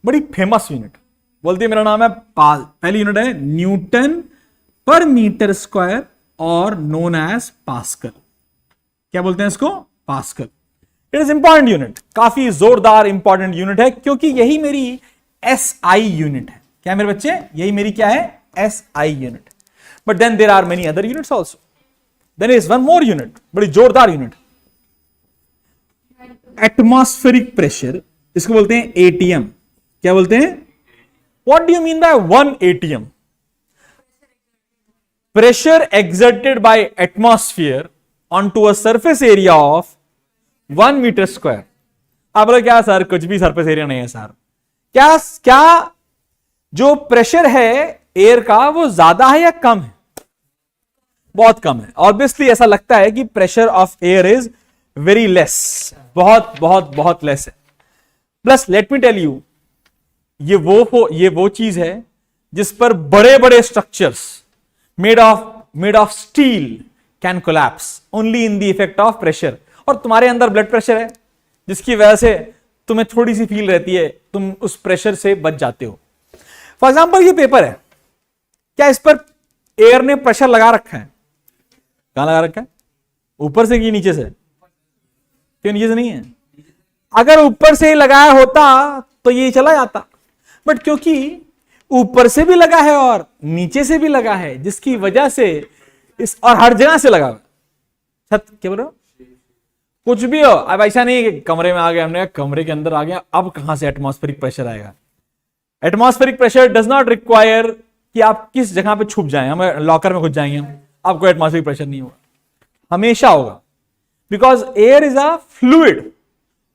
बड़ी फेमस यूनिट बोलती है, मेरा नाम है पाल। पहली यूनिट है न्यूटन पर मीटर स्क्वायर और नोन एज पास्कल। क्या बोलते हैं इसको? Pascal. It is important unit, काफी जोरदार इंपॉर्टेंट यूनिट है, क्योंकि यही मेरी SI यूनिट है। क्या है मेरे बच्चे? यही मेरी क्या है? SI unit. But then there are many other units also. Then is one more unit, बड़ी जोरदार यूनिट, एटमॉस्फेरिक प्रेशर। इसको बोलते हैं ATM। क्या बोलते हैं? What do you mean by 1 ATM? Pressure exerted by atmosphere on to a surface area of 1 metre square. आप बोले क्या सर, कुछ भी सरफेस एरिया नहीं है सर। क्या जो प्रेशर है एयर का वो ज्यादा है या कम है? बहुत कम है। ऑब्वियसली ऐसा लगता है कि pressure of air is very less, बहुत बहुत बहुत लेस है। Plus let me tell you, ये वो चीज है जिस पर बड़े बड़े structures made of steel can collapse only in the effect of pressure. और तुम्हारे अंदर ब्लड प्रेशर है, जिसकी वजह से तुम्हें थोड़ी सी फील रहती है, तुम उस प्रेशर से बच जाते हो। फॉर एग्जाम्पल ये पेपर है, क्या इस पर एयर ने प्रेशर लगा रखा है? कहां लगा रखा है? ऊपर से कि नीचे से? क्यों नीचे से नहीं है? अगर ऊपर से ही लगाया होता तो ये चला जाता, बट क्योंकि ऊपर से भी लगा है और नीचे से भी लगा है, जिसकी वजह से इस और हर जगह से लगा। छत क्या बोल रहे हो? कुछ भी हो, अब ऐसा नहीं कि कमरे में आ गए, हमने कमरे के अंदर आ गया, अब कहां से एटमॉस्फेरिक प्रेशर आएगा? Atmospheric pressure does not require कि आप किस जगह पे छुप जाएं, हमें लॉकर में घुस जाएंगे, आपको एटमॉस्फेरिक प्रेशर नहीं होगा, हमेशा होगा। Because air is a fluid,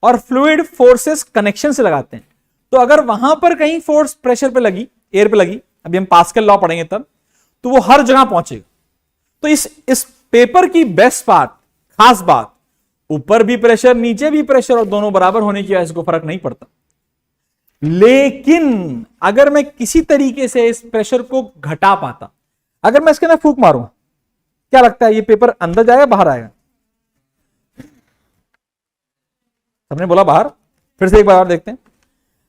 और फ्लूइड फोर्सेस कनेक्शन से लगाते हैं। तो अगर वहां पर कहीं फोर्स प्रेशर पे लगी, एयर पे लगी, अभी हम पास्कल लॉ पढ़ेंगे तब, तो वो हर जगह पहुंचेगा। तो इस पेपर की बेस्ट पार्ट, खास बात, ऊपर भी प्रेशर नीचे भी प्रेशर और दोनों बराबर होने की वजह से कोई फर्क नहीं पड़ता। लेकिन अगर मैं किसी तरीके से इस प्रेशर को घटा पाता, अगर मैं इसके अंदर फूंक मारूं, क्या लगता है ये पेपर अंदर जाएगा बाहर आएगा? सबने बोला बाहर। फिर से एक बार और देखते हैं।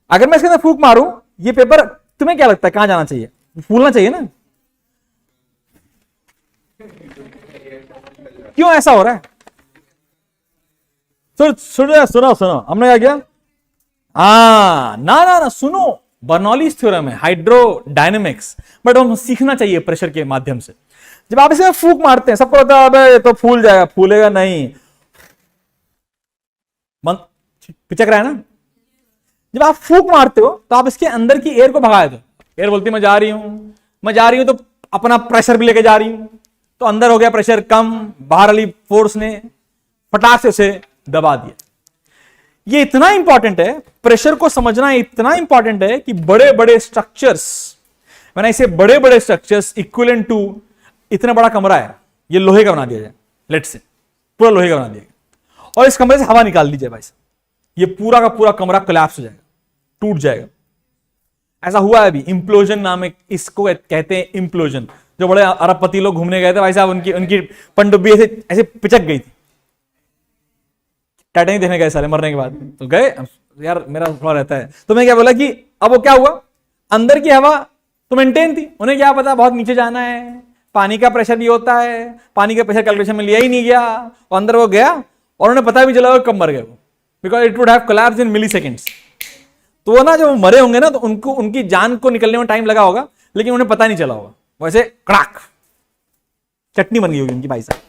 अगर मैं इसके अंदर फूंक मारूं, ये पेपर तुम्हें क्या लगता है कहां जाना चाहिए? फूलना चाहिए ना? क्यों ऐसा हो रहा है? सुनो हमने क्या किया? ना सुनो, बर्नौलीज थ्योरम है, हाइड्रोडायनेमिक्स, बट हम सीखना चाहिए प्रेशर के माध्यम से। जब आप इसे फूंक मारते हैं, सबको लगता है अबे ये तो फूल जाएगा, फूलेगा नहीं, पिचक रहा है ना। जब आप फूंक मारते हो तो आप इसके अंदर की एयर को भगा दो। एयर बोलती है मैं जा रही हूं, तो अपना प्रेशर भी लेके जा रही हूं, तो अंदर हो गया प्रेशर कम, बाहर वाली फोर्स ने फटाक से उसे दबा दिया। ये इतना इंपॉर्टेंट है, प्रेशर को समझना इतना इंपॉर्टेंट है कि बड़े बड़े स्ट्रक्चर्स, मैंने इसे बड़े बड़े स्ट्रक्चर्स इक्विवेलेंट टू इतना बड़ा कमरा है, ये लोहे का बना दिया जाए, लेट से पूरा लोहे का बना दिया गया, और इस कमरे से हवा निकाल दी जाए भाई साहब, ये पूरा का पूरा कमरा कोलैप्स हो जाएगा, टूट जाएगा। ऐसा हुआ है अभी, इम्प्लोजन नाम है, इसको कहते हैं इम्प्लोजन। जो बड़े अरबपति लोग घूमने गए थे भाई साहब, उनकी पनडुब्बी ऐसे पिचक गई थी। टाइटैनिक देखने गए सारे मरने के बाद, तो गए यार, मेरा थोड़ा रहता है, तो मैं क्या बोला कि अब वो क्या हुआ, अंदर की हवा तो मेंटेन थी, उन्हें क्या पता बहुत नीचे जाना है, पानी का प्रेशर भी होता है, पानी का प्रेशर कैलकुलेशन में लिया ही नहीं गया, और अंदर वो गया और उन्हें पता भी चला कब मर गए वो, because it would have collapse in milliseconds. तो वो ना जब मरे होंगे ना, तो उनको उनकी जान को निकलने में टाइम लगा होगा, लेकिन उन्हें पता नहीं चला होगा, वैसे कड़ाक चटनी बन गई होगी उनकी भाई साहब।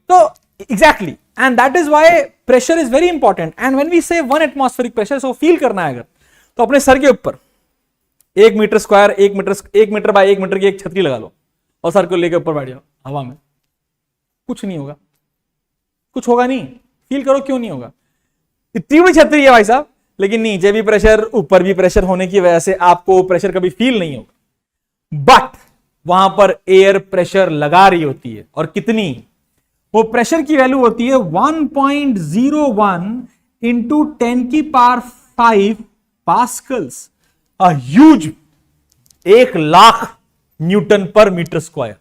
तो exactly, and that is why pressure is very important. And when we say 1 atmospheric pressure, so feel करना है अगर, तो अपने सर के ऊपर 1 metre square, 1 metre by 1 metre की एक छतरी लगा लो और सर को लेकर ऊपर बैठ जाओ हवा में, कुछ नहीं होगा, कुछ होगा नहीं। फील करो क्यों नहीं होगा, इतनी बड़ी छतरी है भाई साहब, लेकिन नीचे भी प्रेशर ऊपर भी प्रेशर होने की वजह से आपको प्रेशर कभी फील नहीं होगा। बट वहां पर एयर प्रेशर लगा रही होती है, और कितनी, वो प्रेशर की वैल्यू होती है 1.01 into 10⁵ pascals, a huge, 1,00,000 newton per metre square.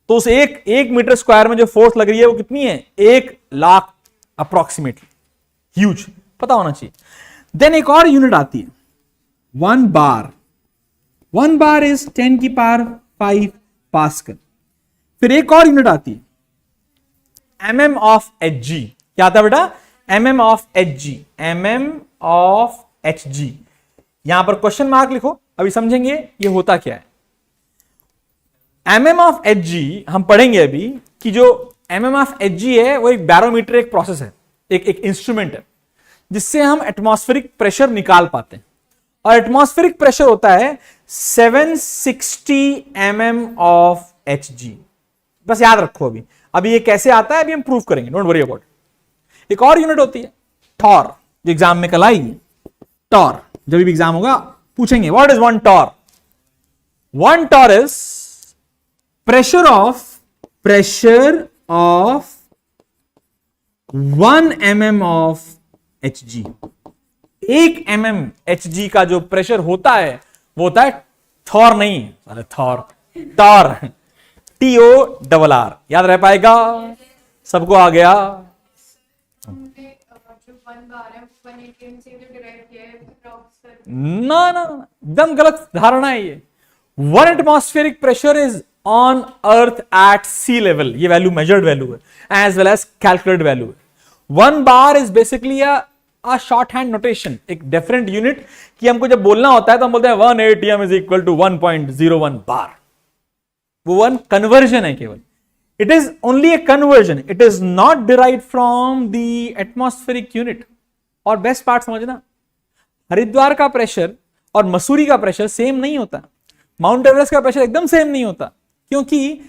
तो उस एक मीटर स्क्वायर में जो फोर्स लग रही है वो कितनी है, 1,00,000 अप्रोक्सीमेटली, ह्यूज, पता होना चाहिए। देन एक और यूनिट आती है 1 बार। 1 बार इज 10⁵ पास्कल। फिर एक और यूनिट आती है mm ऑफ Hg। क्या आता है बेटा, mm of Hg, mm of Hg। यहां पर क्वेश्चन मार्क लिखो, अभी समझेंगे ये होता क्या है। mm ऑफ Hg हम पढ़ेंगे अभी कि जो mm ऑफ Hg है वो एक बैरोमीटर, एक प्रोसेस है, एक इंस्ट्रूमेंट है जिससे हम एटमॉस्फेरिक प्रेशर निकाल पाते हैं। और एटमॉस्फेरिक प्रेशर होता है 760 mm ऑफ Hg। बस याद रखो, अभी ये कैसे आता है अभी हम प्रूव करेंगे, डोंट वरी अबाउट। एक और यूनिट होती है टॉर, जो एग्जाम में कल आएगी। टॉर जब भी एग्जाम होगा पूछेंगे what is 1 torr. 1 torr is pressure of 1 mm of Hg। 1 mm Hg का जो प्रेशर होता है वो होता है थॉर, नहीं अरे थॉर, टॉर, TORR। याद रह पाएगा, सबको आ गया। ना ना, एकदम गलत धारणा है ये। 1 atmospheric pressure is on Earth at sea level, ये वैल्यू मेजर्ड वैल्यू है as well as calculated value है। 1 bar is basically a shorthand notation, एक डिफरेंट यूनिट कि हमको जब बोलना होता है तो हम बोलते हैं 1 ATM इज इक्वल टू 1.01 बार। वो 1 कन्वर्जन है केवल, it is only A conversion, it is not derived from the atmospheric unit. और बेस्ट पार्ट समझना, हरिद्वार का प्रेशर और मसूरी का प्रेशर सेम नहीं होता, माउंट एवरेस्ट का प्रेशर एकदम सेम नहीं होता। क्योंकि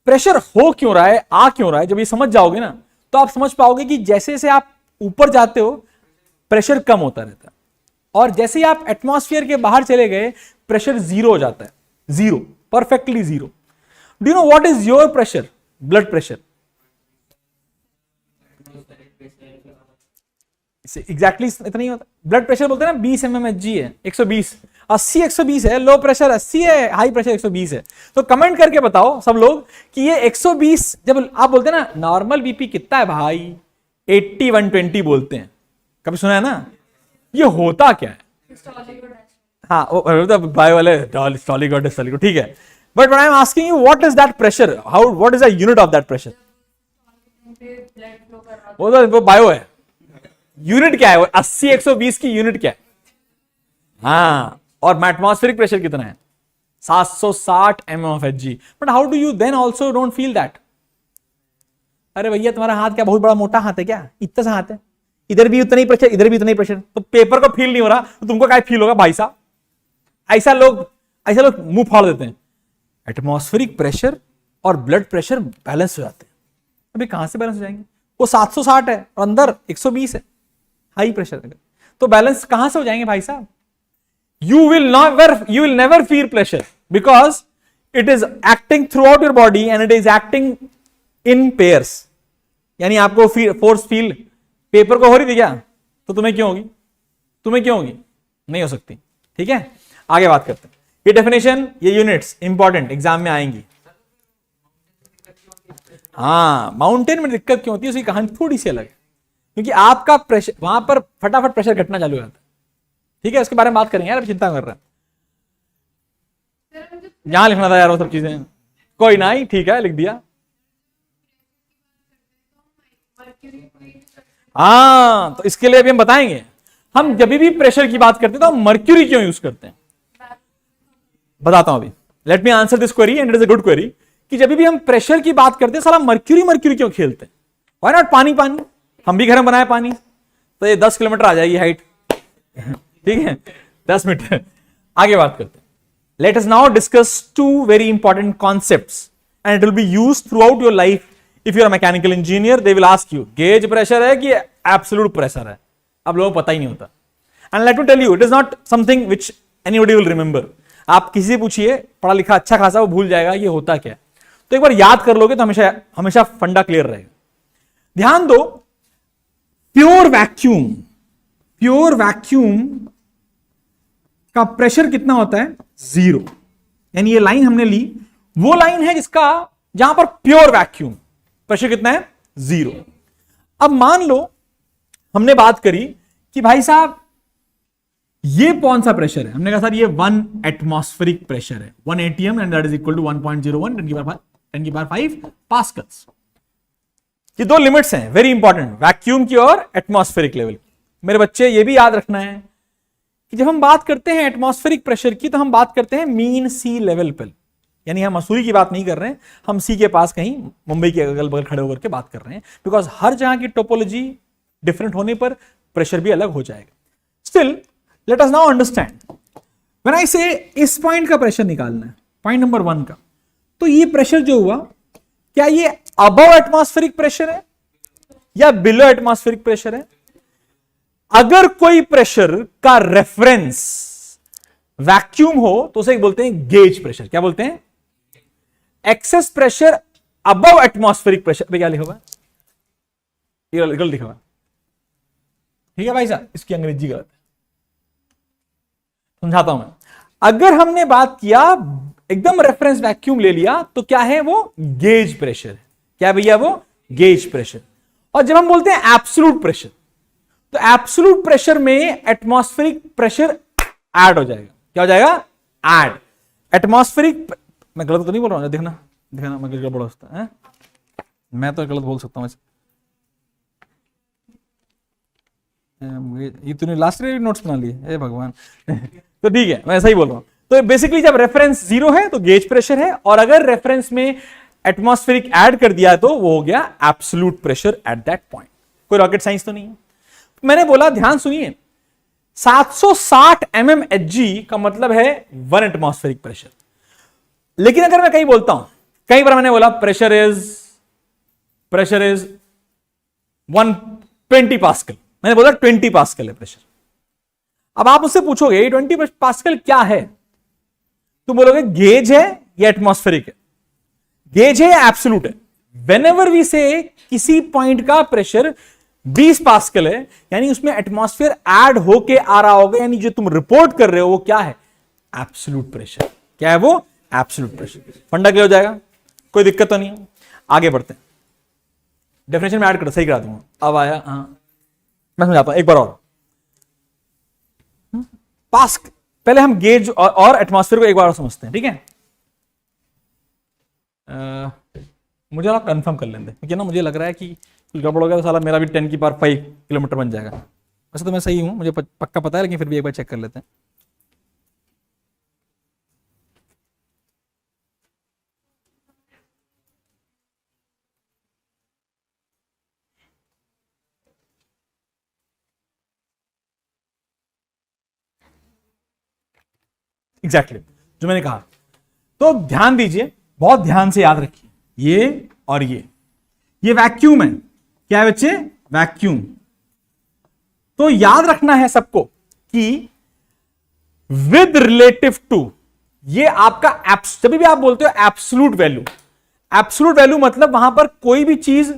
प्रेशर हो क्यों रहा है, आ क्यों रहा है, जब ये समझ जाओगे ना तो आप समझ पाओगे कि जैसे जैसे आप ऊपर जाते हो प्रेशर कम होता रहता है, और जैसे ही आप एटमॉस्फेयर के बाहर चले गए प्रेशर जीरो हो जाता है, zero, perfectly zero. Do you know what is your pressure, blood pressure? Exactly इतना ही होता। ब्लड प्रेशर बोलते हैं ना 20 mmHg है, 120, 80 120 है, लो प्रेशर 80 है, हाई प्रेशर 120 है। तो कमेंट करके बताओ सब लोग कि ये 120, जब आप बोलते हैं ना नॉर्मल बीपी कितना है भाई, 80 120 बोलते हैं, कभी सुना है ना, ये होता क्या है? हाँ भाई वाले ठीक है, but what I am asking you, what is that pressure, how, what is the unit of that pressure? वो बायो है, यूनिट क्या है वो, 80 120 की यूनिट क्या है? हाँ, और एटमॉस्फेरिक प्रेशर कितना है? 760 mm of Hg। But how do you then also don't feel that? अरे भैया तुम्हारा हाथ क्या बहुत बड़ा मोटा हाथ है क्या, इतना सा हाथ है, इधर भी उतना ही प्रेशर, इधर भी उतना ही प्रेशर, तो पेपर को फील नहीं हो रहा तो तुमको क्या फील होगा भाई साहब? ऐसा लोग मुंह फाड़ देते हैं। एटमॉस्फेरिक प्रेशर और ब्लड प्रेशर बैलेंस हो जाते हैं। अभी कहां से बैलेंस हो जाएंगे? वो 760 है और अंदर 120 है, हाई प्रेशर, तो बैलेंस कहां से हो जाएंगे भाई साहब? You will never feel pressure because it is acting throughout your body and it is acting in pairs। यानी आपको फोर्स फील पेपर को हो रही थी क्या, तो तुम्हें क्यों होगी? नहीं हो सकती। ठीक है, आगे बात करते हैं। ये डेफिनेशन, ये यूनिट्स इंपॉर्टेंट एग्जाम में आएंगी। हाँ, माउंटेन में दिक्कत क्यों होती है उसकी कहानी थोड़ी सी अलग है, क्योंकि आपका प्रेशर वहां पर फटाफट प्रेशर घटना चालू हो जाता है। ठीक है, उसके बारे में बात करेंगे यार, अभी चिंता कर रहे हैं। यहां लिखना था यार वो सब चीजें, कोई ना ही, ठीक है लिख दिया। हाँ, तो इसके लिए अभी हम बताएंगे, हम जब भी प्रेशर की बात करते हैं तो हम मर्क्यूरी क्यों यूज करते हैं, बताता हूं अभी। Let me answer this query and it is a good query, कि जब भी हम प्रेशर की बात करते हैं साला मर्क्यूरी क्यों खेलते हैं? व्हाई नॉट पानी? हम भी घर में बनाए पानी, तो ये 10 किलोमीटर आ जाएगी हाइट। ठीक है, 10 मीटर। आगे बात करते हैं। Let us now discuss 2 very important concepts and it will be used throughout your life. If you are mechanical engineer they will ask you gauge pressure है कि एब्सोल्यूट प्रेशर है, अब लोगों को पता ही नहीं होता। And let me tell you, it is not something which anybody will remember. आप किसी से पूछिए पढ़ा लिखा अच्छा खासा, वो भूल जाएगा ये होता क्या है। तो एक बार याद कर लोगे तो हमेशा हमेशा फंडा क्लियर रहेगा। ध्यान दो, प्योर वैक्यूम का प्रेशर कितना होता है? 0। यानी ये लाइन हमने ली, वो लाइन है जिसका जहां पर प्योर वैक्यूम प्रेशर कितना है? 0। अब मान लो हमने बात करी कि भाई साहब ये कौन सा प्रेशर है? हमने कहा सर ये 1 एटमॉस्फेरिक प्रेशर है, 1 atm and that is equal to 1.01 10 की पावर 5 पास्कल्स। ये दो लिमिट्स हैं वेरी इंपॉर्टेंट, वैक्यूम की और एटमॉस्फेरिक लेवल की। मेरे बच्चे ये भी याद रखना है कि जब हम बात करते हैं एटमॉस्फेरिक प्रेशर की तो हम बात करते हैं मीन सी लेवल पर, यानी हम मसूरी की बात नहीं कर रहे हैं, हम सी के पास कहीं मुंबई के अगल बगल खड़े होकर के बात कर रहे हैं, बिकॉज हर जगह की टोपोलॉजी डिफरेंट होने पर प्रेशर भी अलग हो जाएगा। Still let us now understand, when I से इस पॉइंट का प्रेशर निकालना है, पॉइंट नंबर 1 का, तो ये प्रेशर जो हुआ, क्या ये अबव एटमॉस्फेरिक प्रेशर है या बिलो एटमॉस्फेरिक प्रेशर है? अगर कोई प्रेशर का रेफरेंस वैक्यूम हो तो उसे बोलते हैं गेज प्रेशर। क्या बोलते हैं? Excess pressure above atmospheric pressure पे क्या लिखा हुआ है? ये गलत लिखा हुआ है, ठीक है भाई साहब, इसकी अंग्रेजी गलत है, समझाता हूं मैं। अगर हमने बात किया एकदम रेफरेंस वैक्यूम ले लिया तो क्या है? वो गेज प्रेशर है। क्या भैया? वो गेज प्रेशर। और जब हम बोलते हैं एब्सोल्यूट प्रेशर, तो एब्सोल्यूट प्रेशर में एटमॉस्फेरिक प्रेशर ऐड हो जाएगा। क्या हो जाएगा? ऐड। एटमॉस्फेरिक, मैं गलत तो नहीं बोल रहा हूं, देखना देखना मैं गलत बोल सकता है, मैं तो गलत बोल सकता हूं। ये तूने लास्ट ईयर नोट्स बना लिए, हे भगवान। तो ठीक है, मैं ऐसा ही बोल रहा हूं। तो बेसिकली जब रेफरेंस 0 है तो गेज प्रेशर है, और अगर रेफरेंस में एटमॉस्फेरिक ऐड कर दिया तो वो हो गया absolute pressure at that point. कोई रॉकेट साइंस तो नहीं है। मैंने बोला, ध्यान सुनिए, 760 mmHg का मतलब है 1 एटमॉस्फेरिक प्रेशर। लेकिन अगर मैं कहीं बोलता हूं, कई बार मैंने बोला प्रेशर इज 120 पास्कल, मैंने बोला 20 पास्कल है प्रेशर। अब आप उससे पूछोगे 20 पास्कल क्या है, तो बोलोगे गेज है या एटमॉस्फेरिक है? गेज है या एब्सोल्यूट है? व्हेनेवर वी से किसी पॉइंट का प्रेशर 20 पास्कल है, यानी उसमें एटमॉस्फेयर ऐड होके आ रहा होगा, यानी जो तुम रिपोर्ट कर रहे हो वो क्या है? Absolute pressure. क्या है वो? Absolute pressure. फंडा क्लियर हो जाएगा, कोई दिक्कत तो नहीं है। आगे बढ़ते हैं, डेफिनेशन में ऐड कर सही करा दूंगा। अब आया, हाँ मैं समझाता हूं एक बार और। पास्क, पहले हम गेज और एटमॉस्फेयर को एक बार और समझते हैं, ठीक है? मुझे ना कंफर्म कर लेंगे, क्योंकि ना मुझे लग रहा है कि कुछ गड़बड़ हो गया तो साला मेरा भी 10 की पावर 5 किलोमीटर बन जाएगा। वैसे तो मैं सही हूं, मुझे पक्का पता है, लेकिन फिर भी एक बार चेक कर लेते हैं। एग्जैक्टली जो मैंने कहा। तो ध्यान दीजिए, बहुत ध्यान से याद रखिए, ये और ये वैक्यूम है। क्या है बच्चे? वैक्यूम। तो याद रखना है सबको कि विद रिलेटिव टू, ये आपका जब भी आप बोलते हो एब्सोल्यूट वैल्यू मतलब वहां पर कोई भी चीज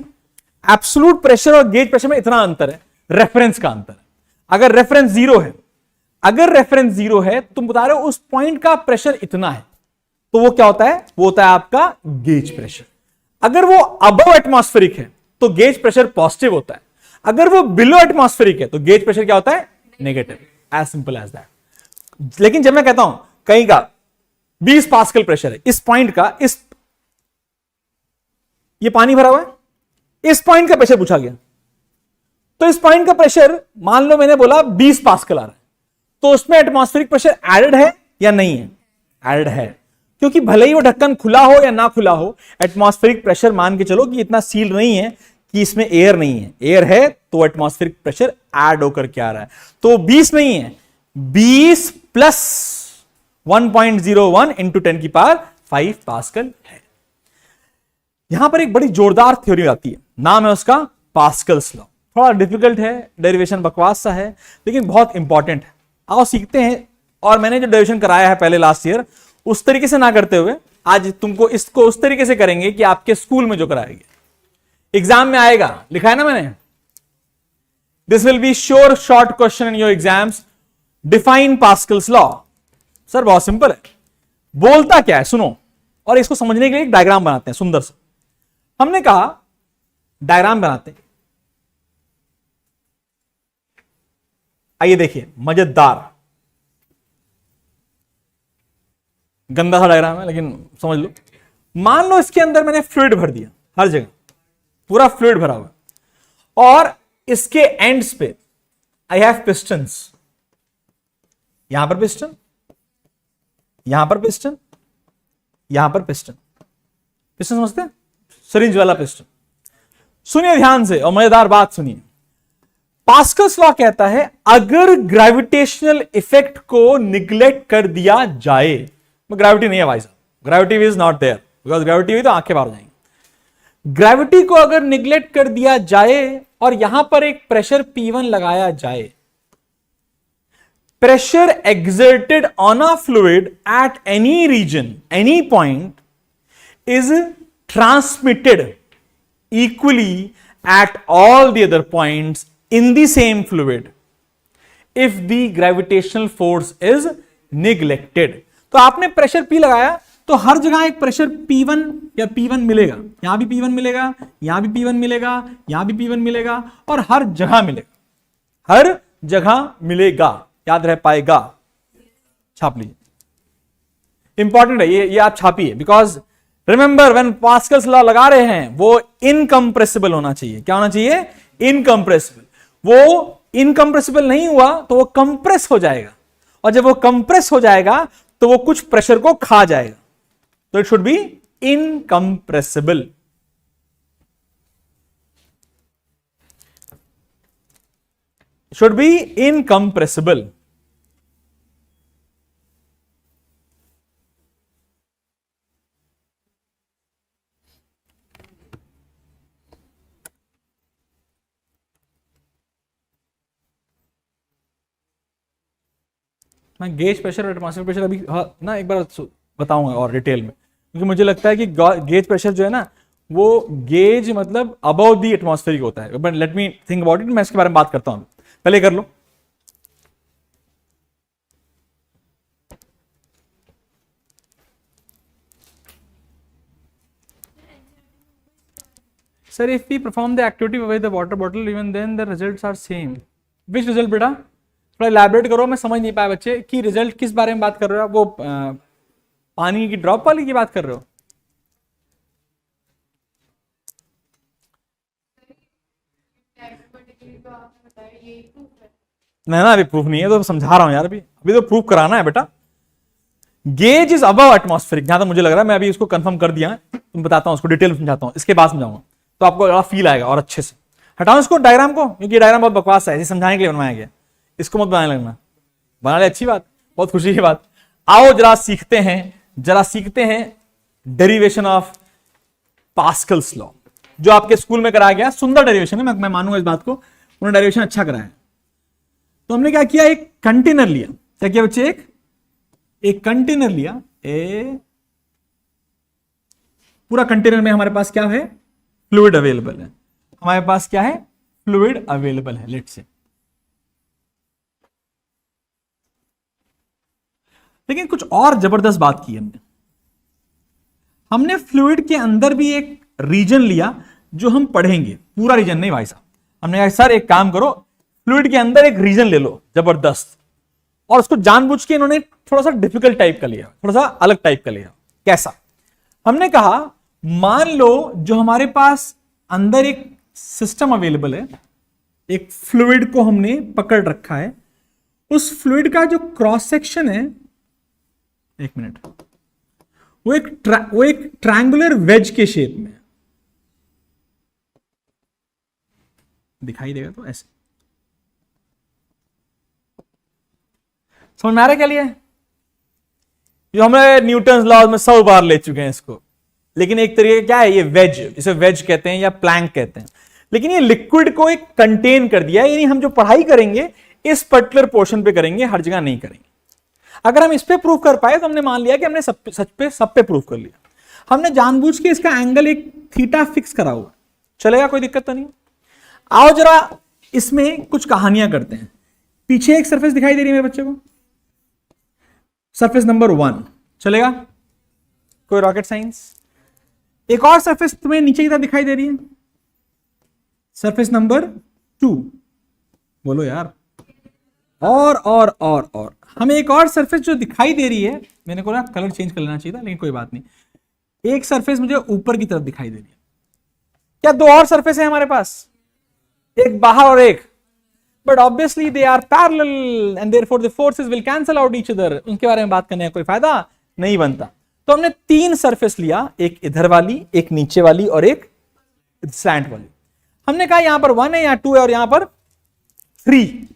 एब्सोल्यूट प्रेशर और गेज प्रेशर में इतना अंतर है, रेफरेंस का अंतर है। अगर रेफरेंस 0 है, तुम बता रहे हो उस पॉइंट का प्रेशर इतना है, तो वो क्या होता है? वो होता है आपका गेज प्रेशर। अगर वो अबव एटमॉस्फेरिक है तो गेज प्रेशर पॉजिटिव होता है, अगर वो बिलो एटमॉस्फेरिक है तो गेज प्रेशर क्या होता है? Negative. As simple as that. लेकिन जब मैं कहता हूं कहीं का 20 पास्कल प्रेशर है, इस पॉइंट का, ये पानी भरा हुआ है, इस पॉइंट का प्रेशर पूछा गया, तो इस पॉइंट का प्रेशर मान लो मैंने बोला 20 पास्कल आ रहा है, तो उसमें एटमॉस्फेरिक प्रेशर एडेड है या नहीं है? एडेड है, क्योंकि भले ही वो ढक्कन खुला हो या ना खुला हो, एटमॉस्फेरिक प्रेशर मान के चलो कि इतना सील नहीं है कि इसमें एयर नहीं है। एयर है तो एटमॉस्फेरिक प्रेशर ऐड होकर के आ रहा है, तो 20 नहीं है, 20 प्लस 1.01 इंटू 10 की पावर 5 पास्कल है। यहां पर एक बड़ी जोरदार थ्योरी आती है, नाम है उसका पास्कल्स लॉ। थोड़ा डिफिकल्ट है, डेरिवेशन बकवास सा है, लेकिन बहुत इंपॉर्टेंट है। आओ सीखते हैं और मैंने जो डेरिवेशन कराया है पहले लास्ट ईयर उस तरीके से ना करते हुए आज तुमको इसको उस तरीके से करेंगे कि आपके स्कूल में जो कराएंगे, एग्जाम में आएगा, लिखा है ना मैंने, this will be sure short question in your exams, define Pascal's law. Sir बहुत सिंपल है, बोलता क्या है सुनो, और इसको समझने के लिए एक डायग्राम बनाते हैं सुंदर सा। हमने कहा डायग्राम बनाते हैं, आइए देखिए, मजेदार गंदा सा डायग्राम है लेकिन समझ लो। मान लो इसके अंदर मैंने फ्लूइड भर दिया, हर जगह पूरा फ्लूइड भरा हुआ, और इसके एंड्स पे आई हैव पिस्टन्स, यहां पर पिस्टन, यहां पर पिस्टन, यहां पर पिस्टन, पिस्टन समझते हैं, सिरिंज वाला पिस्टन। सुनिए ध्यान से और मजेदार बात सुनिए, पास्कल्स लॉ कहता है अगर ग्रेविटेशनल इफेक्ट को निग्लेक्ट कर दिया जाए, ग्रेविटी नहीं है भाई साहब, gravity is not there, because gravity हुई तो आंखें बाहर जाएंगी। ग्रेविटी को अगर निग्लेक्ट कर दिया जाए और यहां पर एक प्रेशर P1 लगाया जाए, pressure exerted on a fluid at any region, any point is transmitted equally at all the other points in the same fluid if the gravitational force is neglected। तो आपने प्रेशर P लगाया तो हर जगह एक pressure P1 या P1 मिलेगा, यहां भी P1 मिलेगा, यहां भी P1 मिलेगा, यहां भी P1 मिलेगा, और हर जगह मिलेगा, हर जगह मिलेगा, याद रह पाएगा, छाप लीजिए, इंपॉर्टेंट है ये आप छापिए, because remember when Pascal's law लगा रहे हैं वो इनकंप्रेसिबल होना चाहिए। क्या होना चाहिए? इनकंप्रेसिबल। वो इनकंप्रेसिबल नहीं हुआ तो वो कंप्रेस हो जाएगा, और जब वो कंप्रेस हो जाएगा तो वो कुछ प्रेशर को खा जाएगा, तो it should be incompressible. should be incompressible। मैं गेज प्रेशर और एटमॉस्फेरिक प्रेशर अभी ना एक बार बताऊंगा और डिटेल में, क्योंकि मुझे लगता है कि गेज प्रेशर जो है ना वो गेज मतलब अबव द एटमॉस्फेरिक होता है, but let me think about it, मैं इसके बारे में बात करता हूं, पहले कर लो। Sir, if we perform the activity with the water bottle, even then the results are same. Which result बेटा? थोड़ा elaborate करो, मैं समझ नहीं पाया बच्चे कि रिजल्ट किस बारे में बात कर रहे हो आप, वो पानी की ड्रॉप वाली की बात कर रहे हो? नहीं ना, अभी प्रूफ नहीं है, तो समझा रहा हूं यार, अभी तो प्रूफ कराना है बेटा। गेज इज अबव एटमॉस्फेरिक, जहां तक मुझे लग रहा है, मैं अभी इसको कंफर्म कर दिया है, तुम बताता हूं, उसको डिटेल में समझाता हूं, इसके बाद समझाऊंगा तो आपको बड़ा फील आएगा और अच्छे से। हटाओ इसको डायग्राम को, क्योंकि डायग्राम बहुत बकवास है, इसे समझाने के लिए बनवाया गया, इसको मत बनाने लगना, बना ले अच्छी बात, बहुत खुशी की बात। आओ जरा सीखते हैं डेरिवेशन ऑफ पास्कल्स लॉ, जो आपके स्कूल में कराया गया, सुंदर डेरिवेशन है, मैं मानूंगा इस बात को, उन्होंने डेरिवेशन अच्छा कराया। तो हमने क्या किया, एक कंटेनर लिया, क्या किया बच्चे, एक कंटेनर लिया, पूरा कंटेनर में हमारे पास क्या है, फ्लूइड अवेलेबल है, हमारे पास क्या है, फ्लूइड अवेलेबल है, लेट्स से। लेकिन कुछ और जबरदस्त बात की हमने फ्लूइड के अंदर भी एक रीजन लिया जो हम पढ़ेंगे, पूरा रीजन नहीं भाई साहब। हमने कहा सर एक काम करो, फ्लूइड के अंदर एक रीजन ले लो जबरदस्त, और उसको जानबूझ के इन्होंने थोड़ा सा डिफिकल्ट टाइप का लिया, थोड़ा सा अलग टाइप का लिया। कैसा? हमने कहा मान लो जो हमारे पास अंदर एक सिस्टम अवेलेबल है, एक फ्लूइड को हमने पकड़ रखा है, उस फ्लूइड का जो क्रॉस सेक्शन है, एक मिनट, वो एक ट्रायंगुलर वेज के शेप में दिखाई देगा, तो ऐसे समझ में आ रहा है क्या लिया है? जो हमें न्यूटन लॉ में 100 बार ले चुके हैं इसको, लेकिन एक तरीके क्या है ये, वेज, इसे वेज कहते हैं या प्लैंक कहते हैं, लेकिन ये लिक्विड को एक कंटेन कर दिया है, यानी हम जो पढ़ाई करेंगे इस पर्टिकुलर पोर्शन पे करेंगे, हर जगह नहीं करेंगे। अगर हम इस पे प्रूव कर पाए तो हमने मान लिया कि हमने सब पे प्रूव कर लिया। हमने जानबूझ के इसका एंगल एक थीटा फिक्स करा हुआ, चलेगा, कोई दिक्कत तो नहीं। आओ जरा इसमें कुछ कहानियां करते हैं। पीछे एक सरफेस दिखाई दे रही है मेरे बच्चे को, सरफेस नंबर 1, चलेगा, कोई रॉकेट साइंस। एक और सरफेस तुम्हें नीचे की तरफ दिखाई दे रही है, सरफेस नंबर 2, बोलो यार। और हमें एक और सरफेस जो दिखाई दे रही है, मैंने को ना कलर चेंज कर लेना चाहिए था, लेकिन कोई बात नहीं। एक सरफेस मुझे ऊपर की तरफ दिखाई दे रही है। क्या दो और सरफेस है हमारे पास, एक बाहर और एक, but obviously they are parallel and therefore the forces will cancel out each other. उनके बारे में बात करने का कोई फायदा नहीं बनता। तो हमने 3 सरफेस लिया, एक इधर वाली, एक नीचे वाली और एक स्लैंट वाली। हमने कहा यहां पर 1 है, यहां 2 है और यहां पर 3।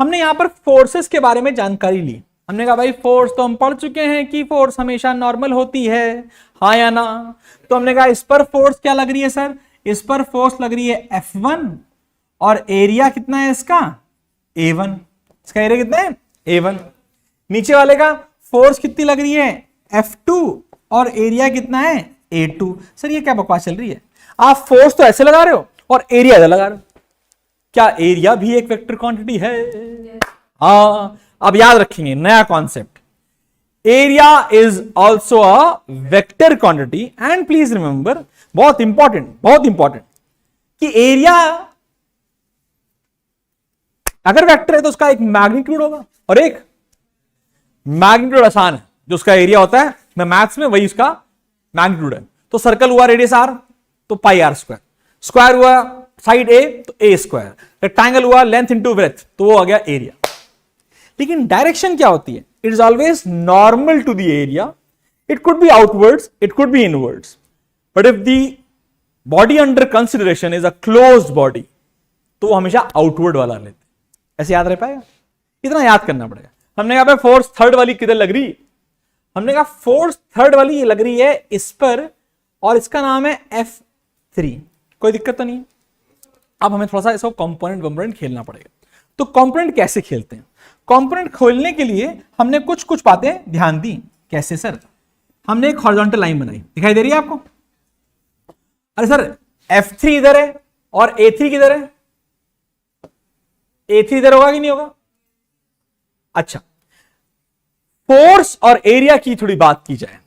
हमने यहां पर फोर्सेस के बारे में जानकारी ली। हमने कहा भाई फोर्स तो हम पढ़ चुके हैं कि फोर्स हमेशा नॉर्मल होती है, हाँ या ना। तो हमने कहा इस पर फोर्स क्या लग रही है सर, इस पर फोर्स लग रही है F1 और एरिया कितना है इसका, A1। इसका एरिया कितना है, A1। नीचे वाले का फोर्स कितनी लग रही है, F2 और एरिया कितना है, A2। सर ये क्या बकवास चल रही है, आप फोर्स तो ऐसे लगा रहे हो और एरिया इधर लगा रहे हो, क्या एरिया भी एक वेक्टर क्वांटिटी है? हाँ, अब याद रखेंगे नया concept, area is also a vector quantity. And please remember, बहुत इंपॉर्टेंट कि एरिया अगर वेक्टर है तो उसका एक मैग्नीट्यूड होगा और एक मैग्नीट्यूड आसान है, जो उसका एरिया होता है मैं मैथ्स में वही उसका मैग्नीट्यूड है। तो सर्कल हुआ रेडियस r तो पाई r स्क्वायर, स्क्वायर हुआ साइड a तो a स्क्वायर, रेक्टेंगल हुआ लेंथ इंटू ब्रेथ तो वो आ गया एरिया। लेकिन डायरेक्शन क्या होती है, it is always normal to the area. It could be outwards, it could be inwards, but if the body under consideration is a closed body तो वो हमेशा आउटवर्ड वाला लेते। ऐसे याद रह पाएगा, इतना याद करना पड़ेगा। हमने कहा फोर्स थर्ड वाली किधर लग रही, हमने कहा फोर्स थर्ड वाली ये लग रही है इस पर और इसका नाम है F3। कोई दिक्कत तो नहीं। अब हमें थोड़ा सा इसको कंपोनेंट खेलना पड़ेगा। तो कंपोनेंट कैसे खेलते हैं, कंपोनेंट खोलने के लिए हमने कुछ बातें ध्यान दी। कैसे सर, हमने एक हॉरिजॉन्टल लाइन बनाई, दिखाई दे रही है आपको। अरे सर F3 इधर है और A3 किधर है, A3 इधर होगा कि नहीं होगा। अच्छा, फोर्स और एरिया की थोड़ी बात की जाए।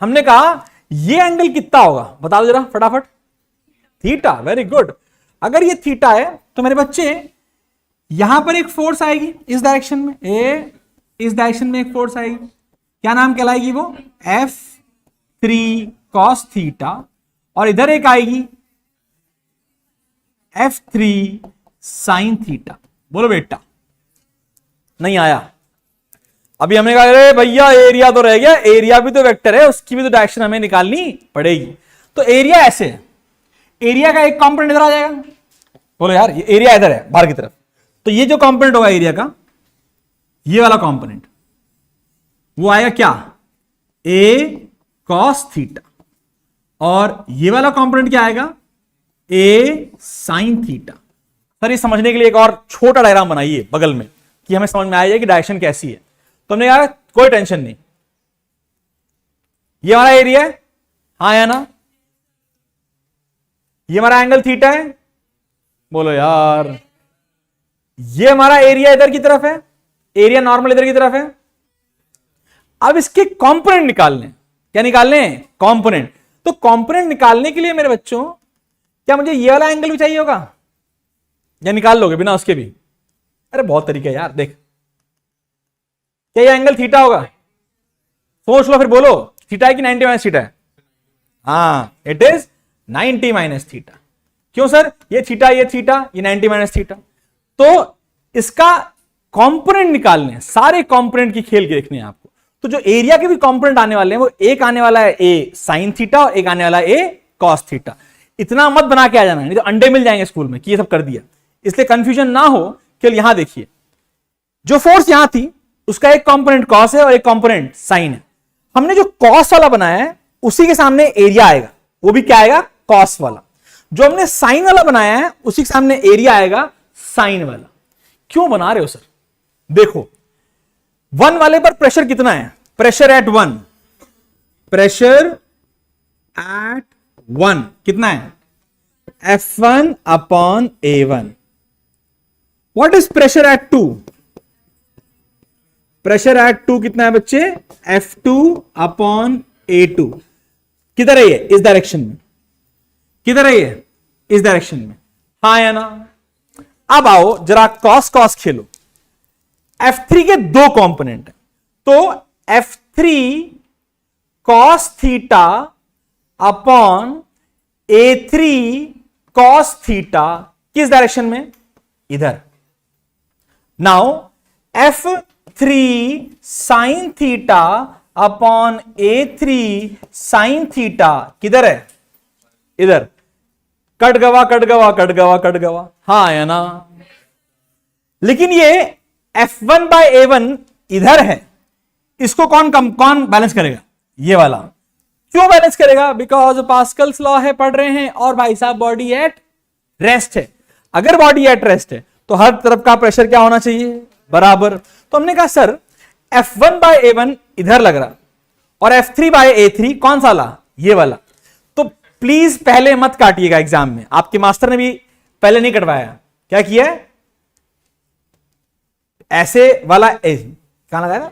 हमने कहा ये एंगल कितना होगा, बता दो जरा फटाफट। Theta, very good. अगर ये थीटा है तो मेरे बच्चे यहां पर एक फोर्स आएगी इस डायरेक्शन में, इस डायरेक्शन में एक फोर्स आएगी, क्या नाम कहलाएगी वो, F3 cos थीटा। और इधर एक आएगी F3 sin थीटा। बोलो बेटा, नहीं आया। अभी हमने कहा अरे भैया एरिया तो रह गया, एरिया भी तो वेक्टर है, उसकी भी तो डायरेक्शन हमें निकालनी पड़ेगी। तो एरिया ऐसे है, एरिया का एक कंपोनेंट इधर आ जाएगा। बोलो यार, ये एरिया इधर है बाहर की तरफ, तो ये जो कंपोनेंट होगा एरिया का, ये वाला कंपोनेंट वो आएगा क्या, A cos थीटा। और ये वाला कंपोनेंट क्या आएगा, A sin थीटा। सर ये समझने के लिए एक और छोटा डायग्राम बनाइए बगल में कि हमें समझ में आ जाए कि डायरेक्शन कैसी है। तो हमने कहा कोई टेंशन नहीं, ये हमारा एरिया है, हाँ या ना, ये हमारा एंगल थीटा है। बोलो यार, ये हमारा एरिया इधर की तरफ है, एरिया नॉर्मल इधर की तरफ है। अब इसके कंपोनेंट निकालने, क्या निकालने, कंपोनेंट। तो कंपोनेंट निकालने के लिए मेरे बच्चों क्या मुझे ये वाला एंगल भी चाहिए होगा, या निकाल लोगे बिना उसके भी? अरे बहुत तरीका है यार, देख, क्या ये एंगल थीटा होगा, सोच लो फिर बोलो, थीटा है कि 90 माइनस थीटा है? हाँ, इट इज 90 माइनस थीटा। क्यों सर, ये थीटा, ये थीटा, ये 90 माइनस थीटा। तो इसका कंपोनेंट निकालने हैं, सारे कंपोनेंट की खेल के देखने हैं आपको। तो जो एरिया के भी कंपोनेंट आने वाले हैं वो एक आने वाला है A sin थीटा और एक आने वाला है A cos थीटा। इतना मत बना के आ जाना, नहीं तो अंडे मिल जाएंगे स्कूल में कि ये सब कर दिया। इसलिए कंफ्यूजन ना हो, केवल यहां देखिए, जो फोर्स यहां थी उसका एक कंपोनेंट cos है और एक कंपोनेंट sin है। हमने जो cos वाला बनाया है उसी के सामने एरिया आएगा, वो भी क्या आएगा, cos वाला। जो हमने sin वाला बनाया है उसी के सामने एरिया आएगा sin वाला। क्यों बना रहे हो सर? देखो, 1 वाले पर प्रेशर कितना है? प्रेशर एट 1, प्रेशर एट 1 कितना है? F1 upon A1. What is pressure at 2? Pressure at 2 कितना है बच्चे? F2 upon A2. किधर है ये? इस डायरेक्शन में. किधर है ये? इस डायरेक्शन में. हाँ या ना? अब आओ जरा कॉस कॉस खेलो. F3 के 2 कंपोनेंट है, तो F3 cos theta upon A3 cos theta किस डायरेक्शन में? इधर. Now F3 sine theta upon A3 sine theta किधर है? इधर. कट गवा कट गवा कट गवा कट गवा. हाँ या ना? लेकिन ये F1 बाय A1 इधर है, इसको कौन बैलेंस करेगा? ये वाला. क्यों बैलेंस करेगा? बिकॉज पास्कल्स लॉ है, पढ़ रहे हैं, और भाई साहब बॉडी एट रेस्ट है. अगर बॉडी एट रेस्ट है तो हर तरफ का प्रेशर क्या होना चाहिए? बराबर. तो हमने कहा सर F1 बाय A1 इधर लग रहा और F3 बाय A3 कौन सा ला? ये वाला. तो प्लीज पहले मत काटिएगा एग्जाम में. आपके मास्टर ने भी पहले नहीं कटवाया. क्या किया है? ऐसे वाला कहां लगाया?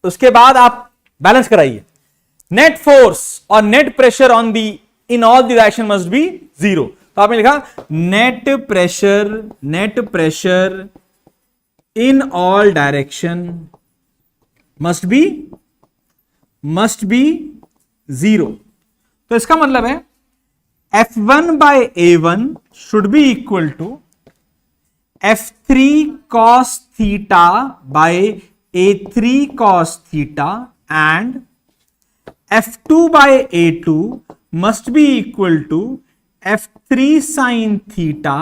उसके बाद आप बैलेंस कराइए. नेट फोर्स और net pressure on the in all the direction must be 0. तो आपने लिखा net pressure in all direction must be 0. तो इसका मतलब है F1 by A1 should be equal to F3 cos theta by A3 cos theta and F2 by A2 must be equal to F3 sin theta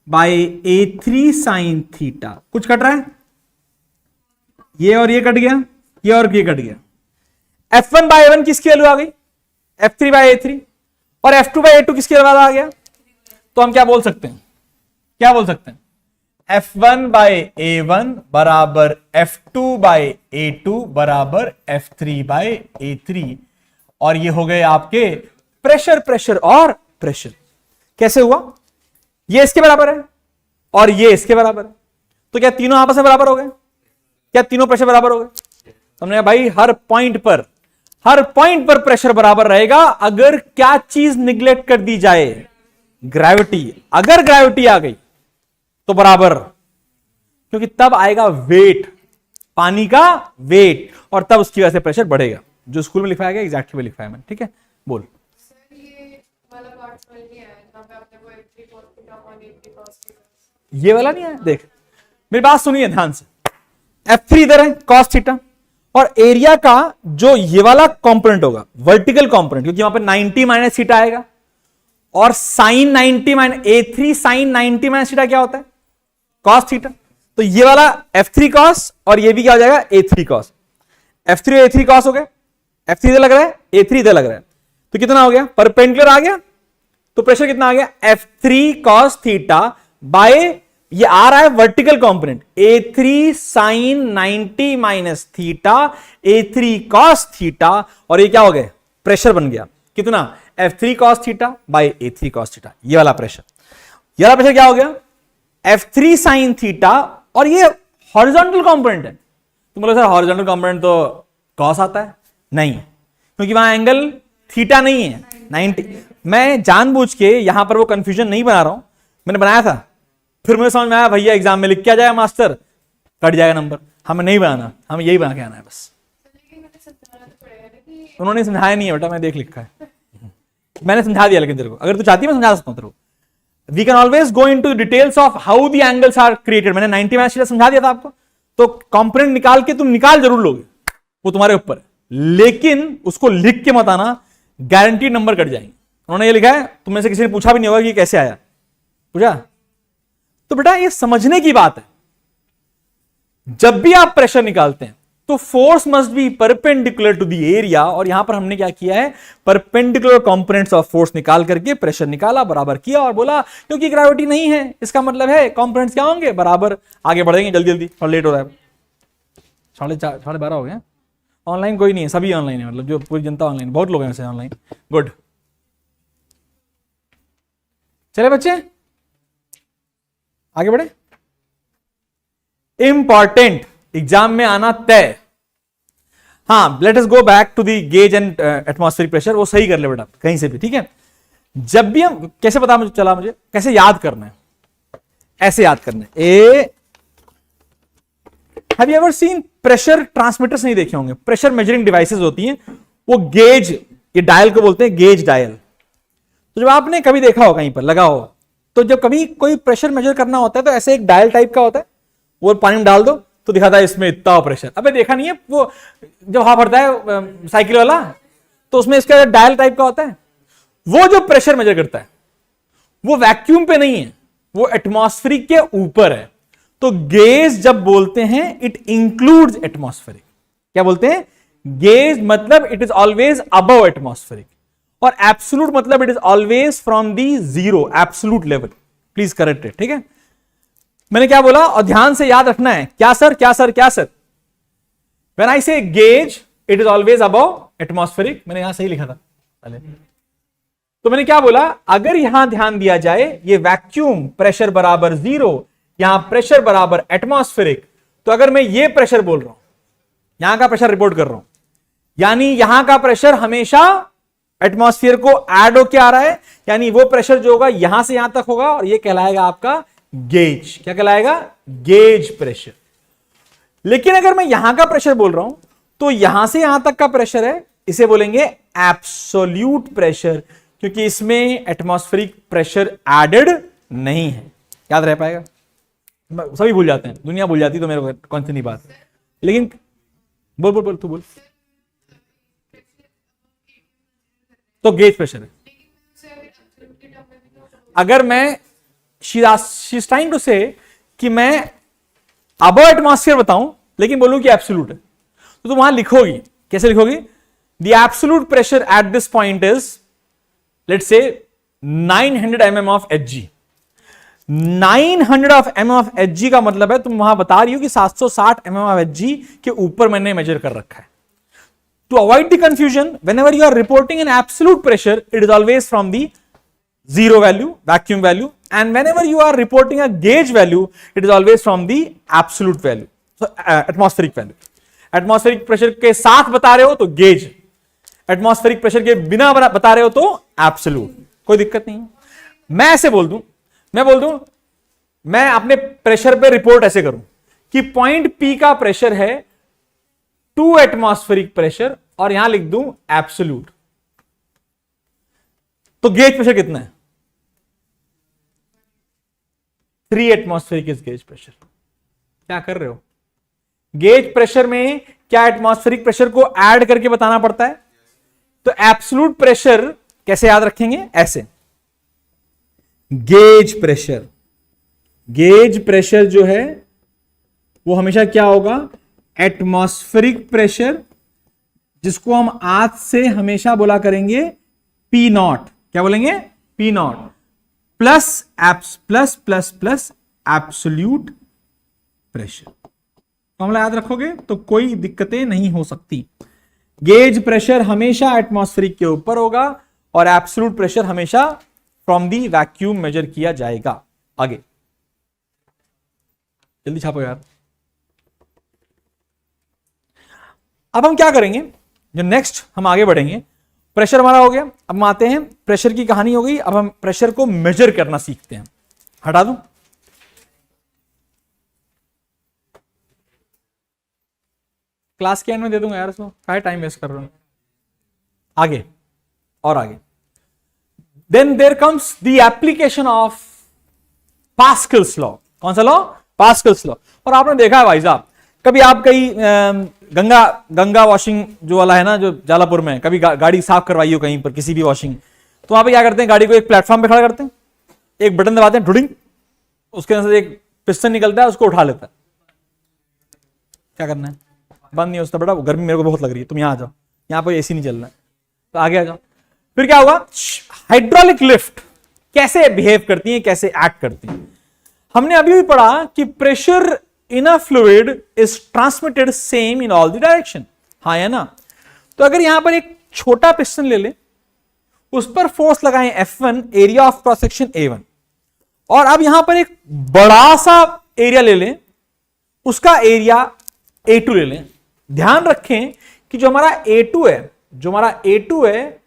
by A3 sin theta. कुछ cut रहा है? ये और ये कट गया, ये और ये कट गया. F1 by A1 किसकी वैल्यू आ गई? F3 by A3. और F2 by A2 किसकी वैल्यू आ गया? तो हम क्या बोल सकते हैं? क्या बोल सकते हैं? F1 बाय A1 बराबर F2 बाय A2 बराबर F3 बाय A3. और ये हो गए आपके प्रेशर और प्रेशर. कैसे हुआ? ये इसके बराबर है और ये इसके बराबर है, तो क्या तीनों आपस में बराबर हो गए? क्या तीनों प्रेशर बराबर हो गए? हमने भाई हर पॉइंट पर प्रेशर बराबर रहेगा अगर क्या चीज निग्लेक्ट कर दी जाए? ग्रेविटी. अगर ग्रेविटी आ गई तो बराबर, क्योंकि तब आएगा वेट, पानी का वेट, और तब उसकी वजह से प्रेशर बढ़ेगा. जो स्कूल में लिखवाया गया एग्जैक्टली लिखा है मैंने. ठीक है, बोल. ये वाला नहीं है. देख मेरी बात सुनिए ध्यान से. F3 इधर है cos थीटा, और एरिया का जो ये वाला कंपोनेंट होगा वर्टिकल कंपोनेंट, क्योंकि वहां पर 90 माइनस थीटा आएगा, और sine 90 minus A3 sine 90 minus theta क्या होता है? cos theta. तो ये वाला F3 cos और ये भी क्या हो जाएगा? A3 cos. F3 और A3 cos हो गए. F3 इधर लग रहा है, A3 इधर लग रहा है, तो कितना हो गया? परपेंडिकुलर आ गया. तो प्रेशर कितना आ गया? F3 cos थीटा बाय ये आ रहा है vertical component A3 sine 90 minus theta A3 cos theta, और ये क्या हो गया? प्रेशर बन गया. कितना? F3 cos theta by A3 cos theta. ये वाला प्रेशर. ये वाला प्रेशर क्या हो गया? F3 साइन थीटा, और ये हॉरिजॉन्टल कंपोनेंट है. तुम बोलो सर हॉरिजॉन्टल कंपोनेंट तो cos आता है? नहीं, क्योंकि वहां एंगल थीटा नहीं है 90. मैं जानबूझ के यहां पर वो कंफ्यूजन नहीं बना रहा हूं, मैंने बनाया था, फिर मुझे समझ में आया भैया एग्जाम में लिख के आ जाएगा मास्टर, कट जाएगा नंबर. हमें नहीं बनाना, हमें यही बना के आना है बस. उन्होंने समझाया नहीं है बेटा, मैं देख लिखा है. मैंने समझा दिया, लेकिन तेरे को अगर तू चाहती है मैं समझा सकता हूं तेरे को. We can always go into details of how the angles are created. मैंने 90 माइनस थीटा समझा दिया था आपको, तो कंपोनेंट निकाल के तुम निकाल जरूर लोगे, वो तुम्हारे ऊपर है, लेकिन उसको लिख के मत आना, गारंटी नंबर कट जाएंगे. उन्होंने ये लिखा है, तुम में से किसी ने पूछा भी नहीं होगा कि कैसे आया, पूछा? तो बेटा ये समझने की बात है. जब भी आप प्रेशर निकालते हैं तो force must be perpendicular to the area, और यहां पर हमने क्या किया है? परपेंडिकुलर कंपोनेंट्स ऑफ फोर्स निकाल करके प्रेशर निकाला, बराबर किया, और बोला क्योंकि ग्रेविटी नहीं है इसका मतलब है कंपोनेंट्स क्या होंगे? बराबर. आगे बढ़ेंगे जल्दी जल्दी और लेट हो रहा है. 12:30 हो गए। ऑनलाइन कोई नहीं है, सभी ऑनलाइन है, मतलब जो पूरी जनता ऑनलाइन, बहुत लोग हैं वैसे ऑनलाइन। गुड, चले बच्चे आगे बढ़े। इंपॉर्टेंट, एग्जाम में आना तय। हाँ, let us go back to the gauge and atmospheric pressure, वो सही कर ले बेटा कहीं से भी, ठीक है। जब भी हम, कैसे पता मुझे कैसे याद करना है, ऐसे याद करना है। Have you ever seen pressure transmitters? नहीं देखे होंगे, प्रेशर मेजरिंग डिवाइसेस होती हैं, वो गेज, ये डायल को बोलते हैं गेज डायल। तो जब आपने कभी देखा हो कहीं पर लगा हो, तो जब कभी कोई प्रेशर मेजर करना होता है तो ऐसे एक डायल टाइप का होता है, वो पानी में डाल दो तो दिखाता है इसमें इतना प्रेशर। अबे देखा नहीं है वो जब हवा भरता है साइकिल वाला, तो उसमें इसका डायल टाइप का होता है। वो जो प्रेशर मेजर करता है वो वैक्यूम पे नहीं है, वो एटमॉस्फेरिक के ऊपर है। तो गेज जब बोलते हैं इट इंक्लूड्स एटमॉस्फेरिक। क्या बोलते हैं? गेज मतलब it is always above atmospheric, और एब्सोल्यूट मतलब it is always from the zero, absolute level. Please correct it, ठीक है। मैंने क्या बोला और ध्यान से याद रखना है। क्या सर, क्या सर, क्या सर? व्हेन आई से gauge it is always above atmospheric, मैंने यहां सही लिखा था पहले। तो मैंने क्या बोला, अगर यहां ध्यान दिया जाए, ये वैक्यूम प्रेशर बराबर जीरो, यहां प्रेशर बराबर एटमॉस्फेरिक, तो अगर मैं ये प्रेशर बोल रहा हूं, यहां का प्रेशर रिपोर्ट कर रहा हूं, यानी यहां का प्रेशर हमेशा एटमॉस्फेयर को ऐड होके आ रहा है, यानी वो प्रेशर जो होगा यहां से यहां तक होगा, और ये कहलाएगा आपका गेज। क्या कहलाएगा? Gauge pressure. लेकिन अगर मैं यहां का प्रेशर बोल रहा हूं, तो यहां से यहां तक का प्रेशर है, इसे बोलेंगे एब्सोल्यूट प्रेशर, क्योंकि इसमें एटमॉस्फेरिक प्रेशर एडेड नहीं है। याद रह पाएगा? सभी भूल जाते हैं, दुनिया भूल जाती, तो मेरे को कौन सी नहीं बात। लेकिन बोल बोल बोल, तू बोल। तो गेज प्रेशर है। अगर मैं शी इज ट्राइंग टू से कि मैं अबव एटमॉस्फेयर बताऊं लेकिन बोलूं कि एब्सोल्यूट है, तो तुम वहां लिखोगी, कैसे लिखोगी? The absolute pressure at this point is, let's say 900 mm of Hg। 900 mm of Hg का मतलब है तुम वहां बता रही हो कि 760 mm ऑफ Hg के ऊपर मैंने मेजर कर रखा है। To avoid the confusion, whenever you are reporting an absolute pressure, it is always from the zero value, vacuum value, and whenever you are reporting a gauge value, it is always from the absolute value, so atmospheric value. Atmospheric pressure के साथ बता रहे हो तो gauge, atmospheric pressure के बिना बता रहे हो तो absolute, कोई दिक्कत नहीं है। मैं ऐसे बोल दूं, मैं अपने प्रेशर पे रिपोर्ट ऐसे करूं कि पॉइंट P का प्रेशर है 2 एटमॉस्फेरिक प्रेशर, और यहां लिख दूं एब्सोल्यूट, तो गेज प्रेशर कितना है? 3 एटमॉस्फेरिक इज गेज प्रेशर। क्या कर रहे हो? गेज प्रेशर में क्या एटमॉस्फेरिक प्रेशर को ऐड करके बताना पड़ता है? तो एब्सोल्यूट प्रेशर कैसे याद रखेंगे? ऐसे, गेज प्रेशर जो है वो हमेशा क्या होगा? एटमॉस्फेरिक प्रेशर, जिसको हम आज से हमेशा बोला करेंगे P नॉट। क्या बोलेंगे? P not plus absolute pressure. Formula याद रखोगे तो कोई दिक्कतें नहीं हो सकती। गेज प्रेशर हमेशा एटमॉस्फेरिक के ऊपर होगा, और एब्सोल्यूट प्रेशर हमेशा फ्रॉम दी वैक्यूम मेजर किया जाएगा। आगे जल्दी छापो यार। अब हम क्या करेंगे, जो नेक्स्ट हम आगे बढ़ेंगे, प्रेशर हमारा हो गया, अब हम आते हैं, प्रेशर की कहानी हो गई, अब हम प्रेशर को मेजर करना सीखते हैं। हटा दूं, क्लास के एंड में दे दूंगा यार उसको, क्या टाइम वेस्ट कर रहा हूं। आगे और आगे, then there comes the application of Pascal's law. कौन सा लॉ? Pascal's law. और आपने देखा है भाई साहब, कभी आप कहीं गंगा वॉशिंग जो वाला है ना, जो जालापुर में, कभी गाड़ी साफ करवाई हो कहीं पर किसी भी वॉशिंग, तो वहां पे क्या करते हैं? गाड़ी को एक प्लेटफॉर्म पे खड़ा करते हैं, एक बटन दबाते हैं, ढुडिंग, उसके अंदर से एक पिस्टन निकलता है, उसको उठा लेता है। क्या करना है? बंद नहीं हो सकता बेटा, गर्मी मेरे को बहुत लग रही है, तुम यहां आ जाओ, यहां पर एसी नहीं चल रहा है, तो आगे आ जाओ। फिर क्या होगा? हाइड्रोलिक लिफ्ट कैसे बिहेव करती है, कैसे एक्ट करती है। हमने अभी भी पढ़ा कि pressure in a fluid is transmitted same in all the direction. हाँ या ना? तो अगर यहां पर एक छोटा पिस्टन ले ले, उस पर फोर्स लगाएं F1, area of cross section A1, और अब यहां पर एक बड़ा सा एरिया ले लें, उसका एरिया A2 ले लें। ध्यान रखें कि जो हमारा A2 है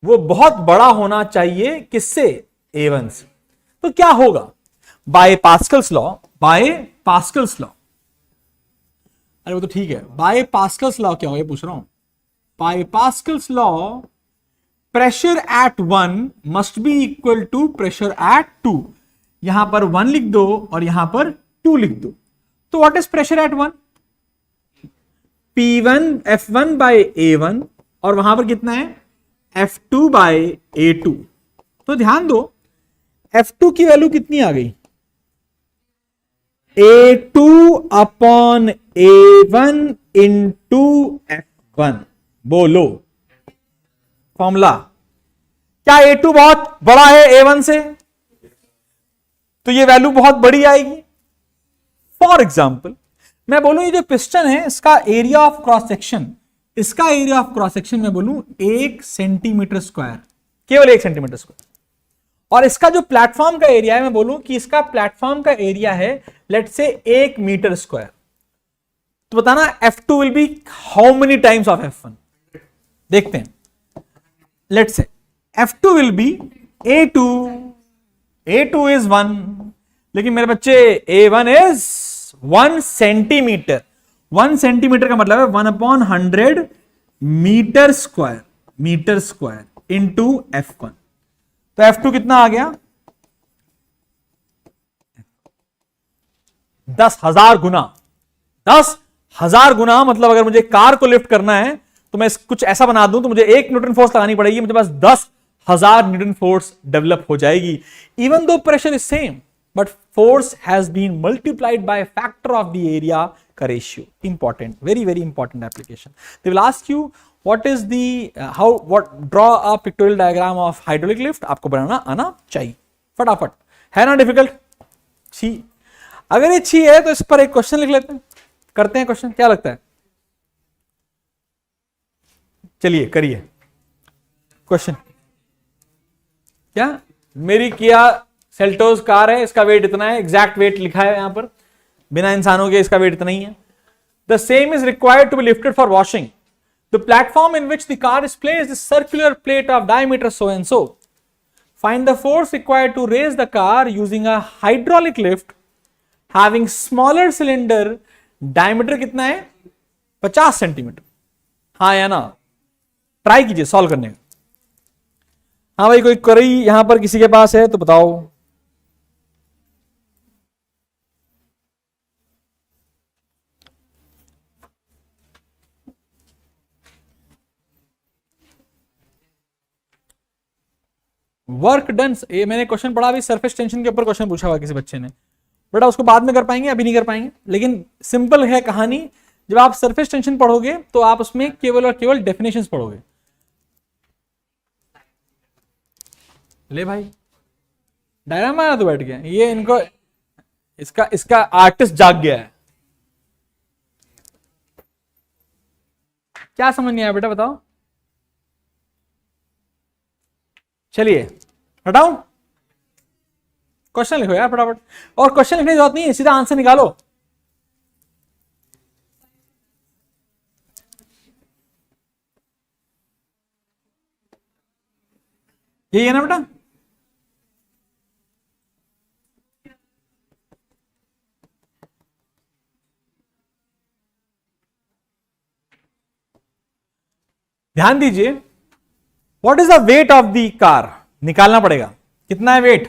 वो बहुत बड़ा होना चाहिए किससे? A1 से। तो क्या होगा? बाय पास्कल्स लॉ, अरे वो तो ठीक है, बाय पास्कल्स लॉ क्या हो, ये पूछ रहा हूं। By Pascal's law pressure at 1 must be equal to pressure at 2। यहां पर 1 लिख दो और यहां पर 2 लिख दो। तो what is pressure at 1? P1 F1 by A1, और वहां पर कितना है? F2 bye A2। तो ध्यान दो, F2 की वैल्यू कितनी आ गई? A2 upon A1 into F1। बोलो फॉर्मूला। क्या A2 बहुत बड़ा है A1 से? तो ये वैल्यू बहुत बड़ी आएगी। फॉर एग्जाम्पल मैं बोलूं ये जो पिस्टन है इसका एरिया ऑफ क्रॉस सेक्शन मैं बोलूं 1 सेंटीमीटर स्क्वायर, केवल 1 सेंटीमीटर स्क्वायर। और इसका जो प्लेटफॉर्म का एरिया है मैं बोलूं कि इसका प्लेटफॉर्म का एरिया है लेट से 1 मीटर स्क्वायर। तो बताना F2 will be how many times of F1? देखते हैं। लेट से F2 will be A2 is 1, लेकिन मेरे बच्चे A1 इज 1 सेंटीमीटर। 1 सेंटीमीटर का मतलब है 1/100 मीटर स्क्वायर इंटू F1। तो F2 कितना आ गया? 10,000 गुना। 10,000 गुना मतलब अगर मुझे कार को लिफ्ट करना है तो मैं कुछ ऐसा बना दूं तो मुझे 1 न्यूटन फोर्स लगानी पड़ेगी, मुझे पास 10,000 न्यूटन फोर्स डेवलप हो जाएगी। Even though pressure is same but force has been multiplied by factor of the area का ratio. Important, very very important application. They will ask you what is the draw a pictorial diagram of hydraulic lift. आपको बनाना आना चाहिए फटाफट, है ना difficult? छी, अगर ये छी है तो इस पर एक क्वेश्चन लिख लेते हैं, करते हैं क्वेश्चन, क्या लगता है? चलिए करिए क्वेश्चन। क्या मेरी किया सेल्टोस कार है, इसका वेट इतना है, एग्जैक्ट वेट लिखा है यहां पर, बिना इंसानों के इसका वेट इतना ही है। The same is required to be lifted for washing. The platform in which the car is placed is circular plate of diameter so and so. Find the force required to raise the car using a hydraulic lift having smaller cylinder. Diameter कितना है? 50 centimetre. हाँ या ना? Try कीजिए solve करने का। हाँ भाई, कोई क्वेरी यहां पर किसी के पास है तो बताओ। वर्क डन, ये मैंने क्वेश्चन पढ़ा अभी, सरफेस टेंशन के ऊपर क्वेश्चन पूछा हुआ किसी बच्चे ने। बेटा उसको बाद में कर पाएंगे, अभी नहीं कर पाएंगे, लेकिन सिंपल है कहानी। जब आप सरफेस टेंशन पढ़ोगे तो आप उसमें केवल और केवल डेफिनेशंस पढ़ोगे। ले भाई डायग्राम आया तो बैठ गया, ये इनको इसका आर्टिस्ट जाग गया है। क्या समझ नहीं आया बेटा बताओ? चलिए हटाऊं, क्वेश्चन लिखो यार फटाफट। और क्वेश्चन लिखने की जरूरत नहीं है, सीधा आंसर निकालो। यही है ना बेटा? ध्यान दीजिए, what is the weight of the car? निकालना पड़ेगा। कितना है weight?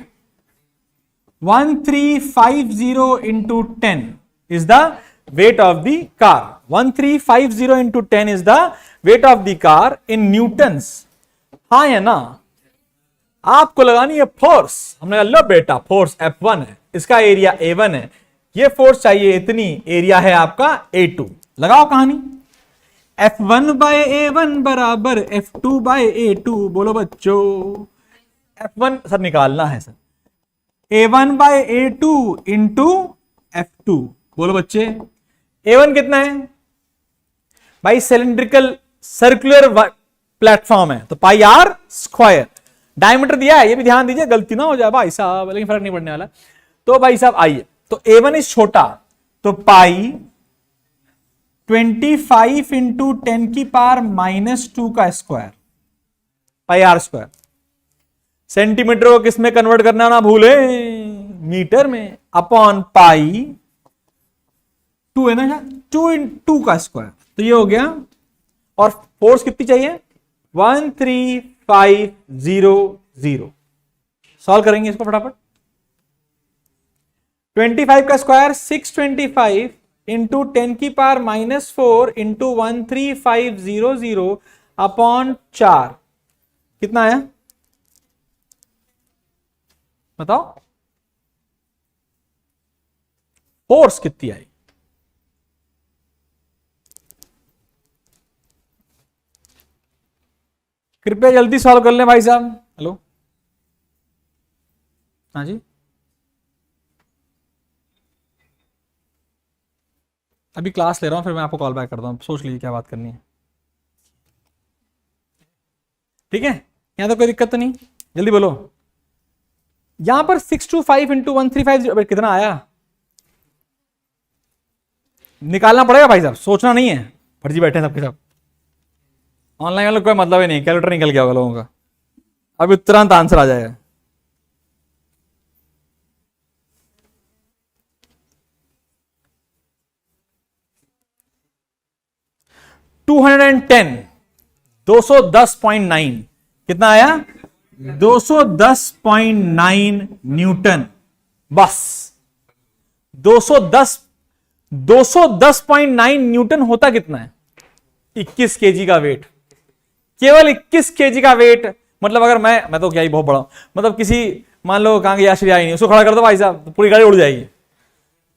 1350 into 10 is the weight of the car. 1350 into 10 is the weight of the car in newtons. हाँ या ना? आपको लगानी है फोर्स। हमने कहा लो बेटा फोर्स F1 है, इसका एरिया A1 है, ये फोर्स चाहिए इतनी, एरिया है आपका A2। लगाओ कहानी। F1 बाय A1 बराबर F2 बाय A2। बोलो बच्चों, F1 सर निकालना है sir, A1 bye A2 into F2 बोलो बच्चे, A1 कितना है भाई? सिलिंड्रिकल सर्कुलर प्लेटफॉर्म है तो पाई आर स्क्वायर। डायमीटर दिया है, ये भी ध्यान दीजिए, गलती ना हो जाए भाई साहब, लेकिन फर्क नहीं पड़ने वाला। तो भाई साहब आइए, तो A1 इज छोटा, तो पाई 25 इंटू 10⁻⁻² का square, pi r square. Centimetre को किस में कन्वर्ट करना ना भूले, मीटर में, अपॉन पाई 2 है ना, 2 इंटू का स्क्वायर, तो ये हो गया। और फोर्स कितनी चाहिए? 13500। सॉल्व करेंगे इसको फटाफट। 25 का स्क्वायर 625 इंटू 10⁻⁻4 इंटू 13500 अपॉन 4, कितना आया बताओ? फोर्स कितनी आई? कृपया जल्दी सॉल्व कर लें भाई साहब। हेलो, हाँ जी, अभी क्लास ले रहा हूं, फिर मैं आपको कॉल बैक करता हूं, सोच लीजिए क्या बात करनी है। ठीक है, यहां तो कोई दिक्कत तो नहीं, जल्दी बोलो। यहां पर 625 इंटू 1350 कितना आया? निकालना पड़ेगा भाई साहब, सोचना नहीं है, फर्जी बैठे हैं सबके सब। ऑनलाइन वाले कोई मतलब ही नहीं, कैलकुलेटर निकल गया होगा लोगों का, अभी तुरंत आंसर आ जाएगा। $210.9 कितना आया? 210.9 न्यूटन। बस 210.9 न्यूटन होता कितना है? 21 केजी का वेट, केवल 21 केजी का वेट। मतलब अगर मैं तो क्या ही बहुत बड़ा हूं, मतलब किसी मान लो कहां गया श्रेया ही नहीं, उसको खड़ा कर दो भाई साहब, तो पूरी गाड़ी उड़ जाएगी,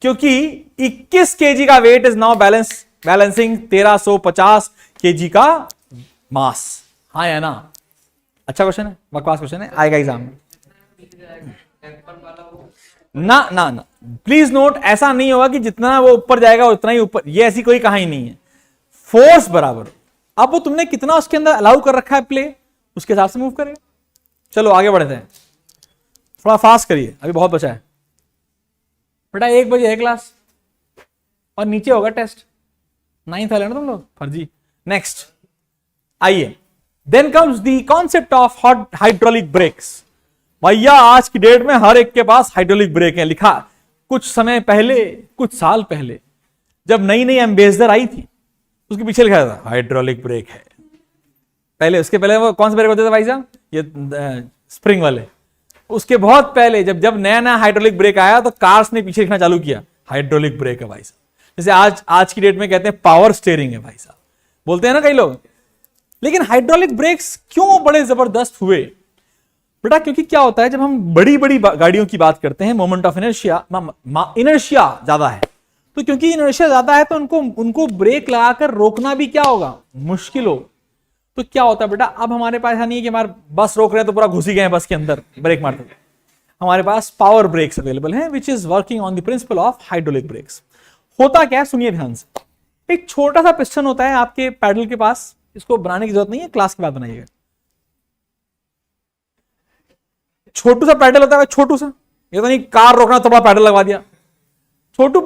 क्योंकि 21 केजी का weight is now balancing 1350 KG का मास। हाँ या ना? अच्छा क्वेश्चन है, बकवास क्वेश्चन है, आएगा एग्जाम में। ना ना ना, प्लीज नोट, ऐसा नहीं होगा कि जितना वो ऊपर जाएगा उतना ही ऊपर, ये ऐसी कोई कहानी नहीं है। फोर्स बराबर, अब वो तुमने कितना उसके अंदर अलाउ कर रखा है प्ले, उसके हिसाब से मूव करेगा। चलो आगे बढ़ते हैं, थोड़ा फास्ट करिए, अभी बहुत बचा है बेटा। 1 बजे है क्लास और नीचे होगा टेस्ट, 9th वाले ना तुम लोग, फर्जी। नेक्स्ट आइए, then comes the concept of hydraulic brakes. भैया आज की डेट में हर एक के पास हाइड्रोलिक ब्रेक है लिखा। कुछ समय पहले, कुछ साल पहले, जब नई नई एम्बेसडर आई थी, उसके पीछे लिखा था हाइड्रोलिक ब्रेक है। पहले, उसके पहले वो कौन से ब्रेक होते थे भाई साहब? ये स्प्रिंग वाले। उसके बहुत पहले जब नया नया हाइड्रोलिक ब्रेक आया, तो कार्स ने पीछे लिखना चालू किया हाइड्रोलिक ब्रेक है भाई साहब। जैसे आज की डेट में कहते हैं पावर स्टीयरिंग है भाई साहब, बोलते हैं ना कई लोग। लेकिन हाइड्रोलिक ब्रेक्स क्यों बड़े जबरदस्त हुए बेटा? क्योंकि क्या होता है, जब हम बड़ी बड़ी गाड़ियों की बात करते हैं, मोमेंट ऑफ इनर्शिया ज्यादा है, तो क्योंकि इनर्शिया ज्यादा है तो उनको ब्रेक लगाकर रोकना भी क्या होगा? मुश्किल हो। तो क्या होता है बेटा, अब हमारे पास ऐसा नहीं है कि हमारे बस रोक रहे हैं तो पूरा घुस ही गए बस के अंदर ब्रेक मारते हुए। हमारे पास पावर ब्रेक्स अवेलेबल हैं, which is working on the principle of hydraulic breaks. होता क्या है, सुनिए ध्यान से। एक छोटा सा पिस्टन होता है आपके पैडल के पास, इसको बनाने की जरूरत नहीं है, क्लास के बाद बनाइएगा। छोटू सा पैडल होता है, छोटू सा, ये तो नहीं कार रोकना तो बड़ा पैडल लगवा दिया। छोटू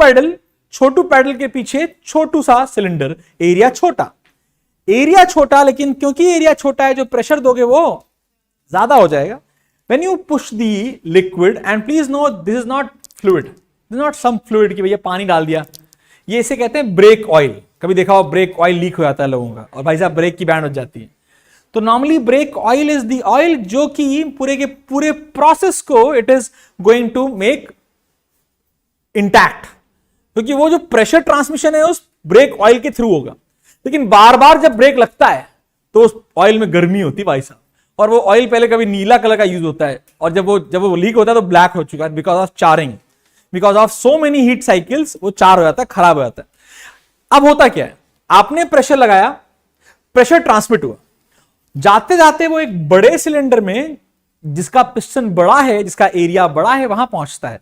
पैडल के पीछे छोटू सा सिलेंडर, एरिया छोटा, लेकिन क्योंकि एरिया छोटा है, जो प्रेशर दोगे वो ज्यादा हो जाएगा। When you push the liquid, and please no this is not fluid, this not some fluid कि भैया पानी डाल दिया, ये इसे कहते हैं ब्रेक ऑयल। कभी देखा हो ब्रेक ऑयल लीक हो जाता है लोगों का, और भाई साहब ब्रेक की बैंड हो जाती है। तो normally brake oil is the oil जो कि पूरे के पूरे प्रोसेस को it is going to make intact, क्योंकि वो जो प्रेशर ट्रांसमिशन है उस ब्रेक ऑयल के थ्रू होगा। लेकिन बार बार जब ब्रेक लगता है तो उस ऑयल में गर्मी होती है भाई साहब, और वो ऑयल पहले कभी नीला कलर का यूज होता है, और जब वो लीक होता है तो ब्लैक हो चुका है, because of charring, because of so many heat cycles वो चार हो जाता है, खराब हो जाता है। अब होता क्या है, आपने प्रेशर लगाया, प्रेशर ट्रांसमिट हुआ, जाते जाते वो एक बड़े सिलेंडर में जिसका पिस्टन बड़ा है, जिसका एरिया बड़ा है, वहां पहुंचता है,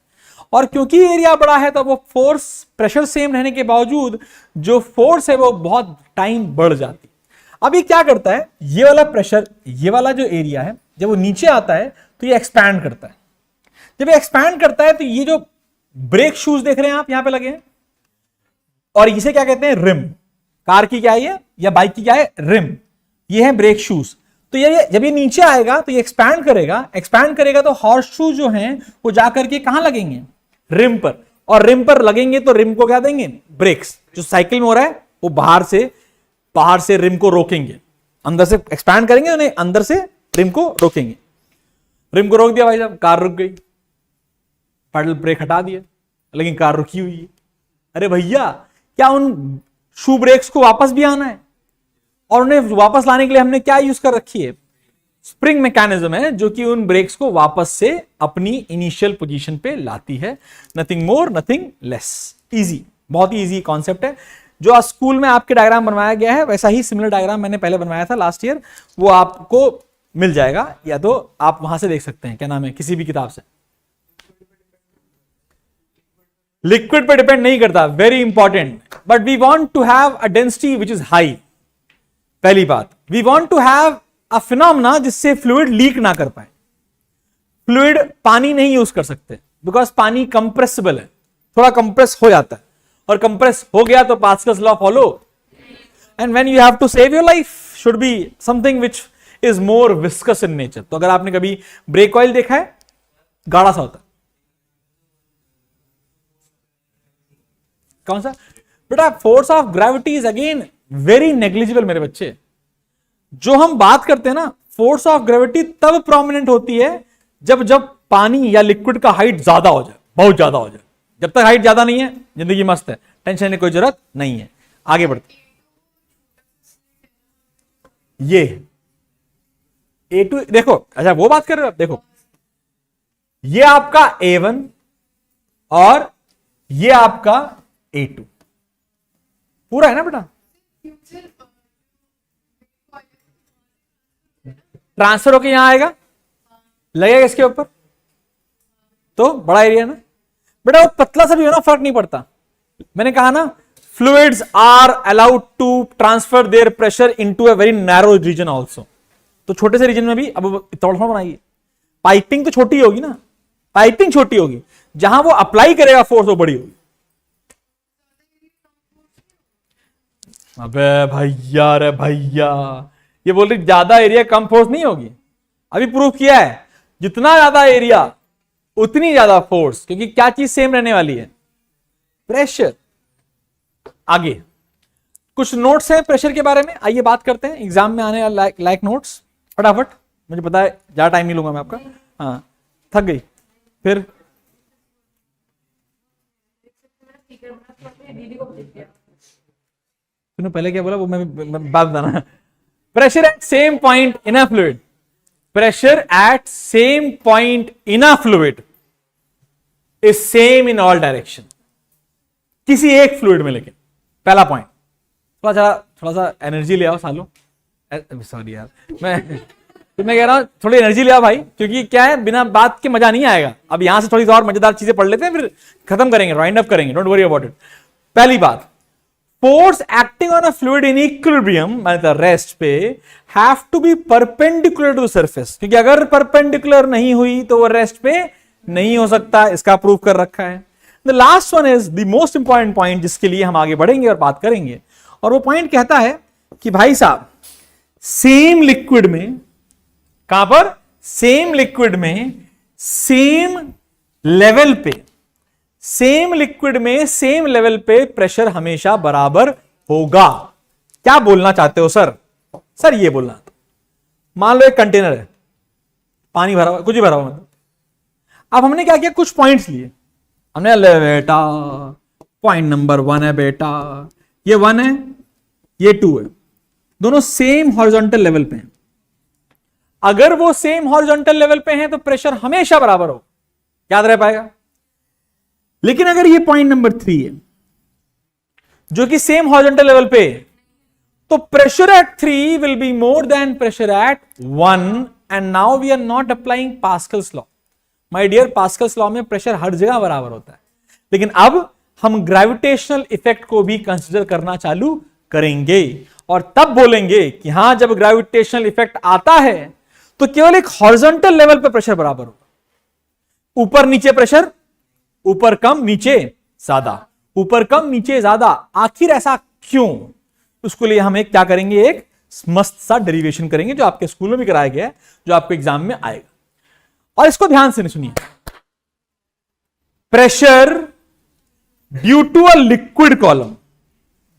और क्योंकि एरिया बड़ा है तो वो फोर्स प्रेशर सेम रहने के बावजूद जो फोर्स है वो बहुत टाइम बढ़ जाती है। अब ये क्या करता है, ये वाला प्रेशर, ये वाला जो एरिया है, जब वो नीचे आता है तो ये एक्सपैंड करता है। जब ये एक्सपैंड करता है तो ये जो ब्रेक शूज देख रहे हैं आप यहां पे लगे हैं, और इसे क्या कहते हैं, रिम। कार की क्या है या बाइक की क्या है, रिम। ये है ब्रेक शूज। तो ये जब ये नीचे आएगा तो ये एक्सपैंड करेगा, एक्सपैंड करेगा तो हॉर्स शूज जो हैं वो जाकर के कहां लगेंगे, रिम पर, और रिम पर लगेंगे तो रिम को क्या देंगे, ब्रेक्स। जो साइकिल में हो रहा है वो बाहर से रिम को रोकेंगे, अंदर से एक्सपैंड करेंगे उन्हें, अंदर से रिम को रोकेंगे। रिम को रोक दिया भाई साहब, कार रुक गई, पैडल ब्रेक हटा दिया, लेकिन कार रुकी हुई है। अरे भैया, क्या उन शू ब्रेक्स को वापस भी आना है? और उन्हें वापस लाने के लिए हमने क्या यूज कर रखी है, स्प्रिंग मैकेनिज्म है, जो कि उन ब्रेक्स को वापस से अपनी इनिशियल पोजीशन पे लाती है। Nothing more nothing less. Easy, बहुत ही इजी कॉन्सेप्ट है। जो स्कूल में आपके डायग्राम बनवाया गया है वैसा ही सिमिलर डायग्राम मैंने पहले बनवाया था लास्ट ईयर, वो आपको मिल जाएगा, या तो आप वहां से देख सकते हैं, क्या नाम है, किसी भी किताब से। लिक्विड पे डिपेंड नहीं करता, very important, but we want to have a density which is high. पहली बात, we want to have a phenomena जिससे फ्लूइड लीक ना कर पाए। फ्लूइड पानी नहीं यूज कर सकते बिकॉज पानी कंप्रेसिबल है, थोड़ा कंप्रेस हो जाता है, और कंप्रेस हो गया तो Pascal's law follow. And when you have to save your life should be something which is more viscous in nature. तो अगर आपने कभी ब्रेक ऑयल देखा है, गाढ़ा सा होता है, कौन सा बेटा, force of gravity is again very negligible मेरे बच्चे। जो हम बात करते हैं ना, फोर्स ऑफ ग्रेविटी तब प्रोमिनेंट होती है जब पानी या लिक्विड का हाइट ज्यादा हो जाए, बहुत ज्यादा हो जाए। जब तक हाइट ज्यादा नहीं है जिंदगी मस्त है, टेंशन लेने की कोई जरूरत नहीं है। आगे बढ़ते, ये A2 देखो, अच्छा वो बात कर रहे हो आप, देखो ये आपका A1 और ये आपका A2 पूरा है ना बेटा। ट्रांसफर होके यहां आएगा, लगेगा इसके ऊपर, तो बड़ा एरिया ना बेटा। वो पतला सा भी हो ना, फर्क नहीं पड़ता। मैंने कहा ना, fluids are allowed to transfer their pressure into a very narrow region also. तो छोटे से रीजन में भी अब इतना बनाइए, पाइपिंग तो छोटी होगी ना, पाइपिंग छोटी होगी, जहां वो अप्लाई करेगा फोर्स वो बड़ी होगी। अबे भैया, रे भैया, ये बोल रही ज्यादा एरिया कम फोर्स नहीं होगी। अभी प्रूफ किया है, जितना ज्यादा एरिया उतनी ज्यादा फोर्स, क्योंकि क्या चीज सेम रहने वाली है, प्रेशर। आगे कुछ नोट्स हैं प्रेशर के बारे में, आइए बात करते हैं। एग्जाम में आने वाले लाइक नोट्स फटाफट, मुझे पता है ज्यादा टाइम नहीं लूंगा मैं आपका। हाँ, थक गई फिर। तूने पहले क्या बोला वो मैं बात बताना। Pressure at same point in a fluid, pressure at same point in a fluid is same in all direction, किसी एक फ्लूइड में। लेकिन पहला पॉइंट, थोड़ा सा एनर्जी ले आओ सालो, सॉरी यार, मैं कह रहा हूं थोड़ी एनर्जी ले आओ भाई, क्योंकि क्या है, बिना बात के मजा नहीं आएगा। अब यहां से थोड़ी और मजेदार चीजें पढ़ लेते हैं, फिर खत्म करेंगे, राइंड अप करेंगे, डोंट वरी अबाउट इट। पहली बात, force acting on a fluid in equilibrium मतलब रेस्ट पे have to be perpendicular to the surface, क्योंकि अगर परपेंडिकुलर नहीं हुई तो वो रेस्ट पे नहीं हो सकता, इसका प्रूव कर रखा है। The last one is the most important point, जिसके लिए हम आगे बढ़ेंगे और बात करेंगे, और वो पॉइंट कहता है कि भाई साहब, सेम लिक्विड में, कहां पर, सेम लिक्विड में सेम लेवल पे, सेम लिक्विड में सेम लेवल पे प्रेशर हमेशा बराबर होगा। क्या बोलना चाहते हो सर? सर ये बोलना, मान लो एक कंटेनर है, पानी भरा हुआ, कुछ भी भरा हुआ मतलब। अब हमने क्या किया, कुछ पॉइंट्स लिए, हमने ले बेटा पॉइंट नंबर 1 है बेटा, ये 1 है, ये 2 है, दोनों सेम हॉरिजॉन्टल लेवल पे हैं। अगर वो सेम हॉरिजॉन्टल लेवल पे हैं तो प्रेशर हमेशा बराबर हो, याद रह पाएगा। लेकिन अगर ये पॉइंट नंबर 3 है जो कि सेम हॉरिजॉन्टल लेवल पे, तो pressure at 3 will be more than pressure at 1, and now we are not applying Pascal's law. My dear, Pascal's law में प्रेशर हर जगह बराबर होता है, लेकिन अब हम ग्रेविटेशनल इफेक्ट को भी कंसीडर करना चालू करेंगे और तब बोलेंगे कि हां, जब ग्रेविटेशनल इफेक्ट आता है तो केवल एक हॉरिजॉन्टल लेवल पे प्रेशर बराबर होगा। ऊपर नीचे प्रेशर, ऊपर कम नीचे ज्यादा, ऊपर कम नीचे ज्यादा। आखिर ऐसा क्यों? उसके लिए हम एक क्या करेंगे, एक मस्त सा डेरिवेशन करेंगे जो आपके स्कूल में भी कराया गया है, जो आपके एग्जाम में आएगा। और इसको ध्यान से सुनिए, pressure due to a liquid column,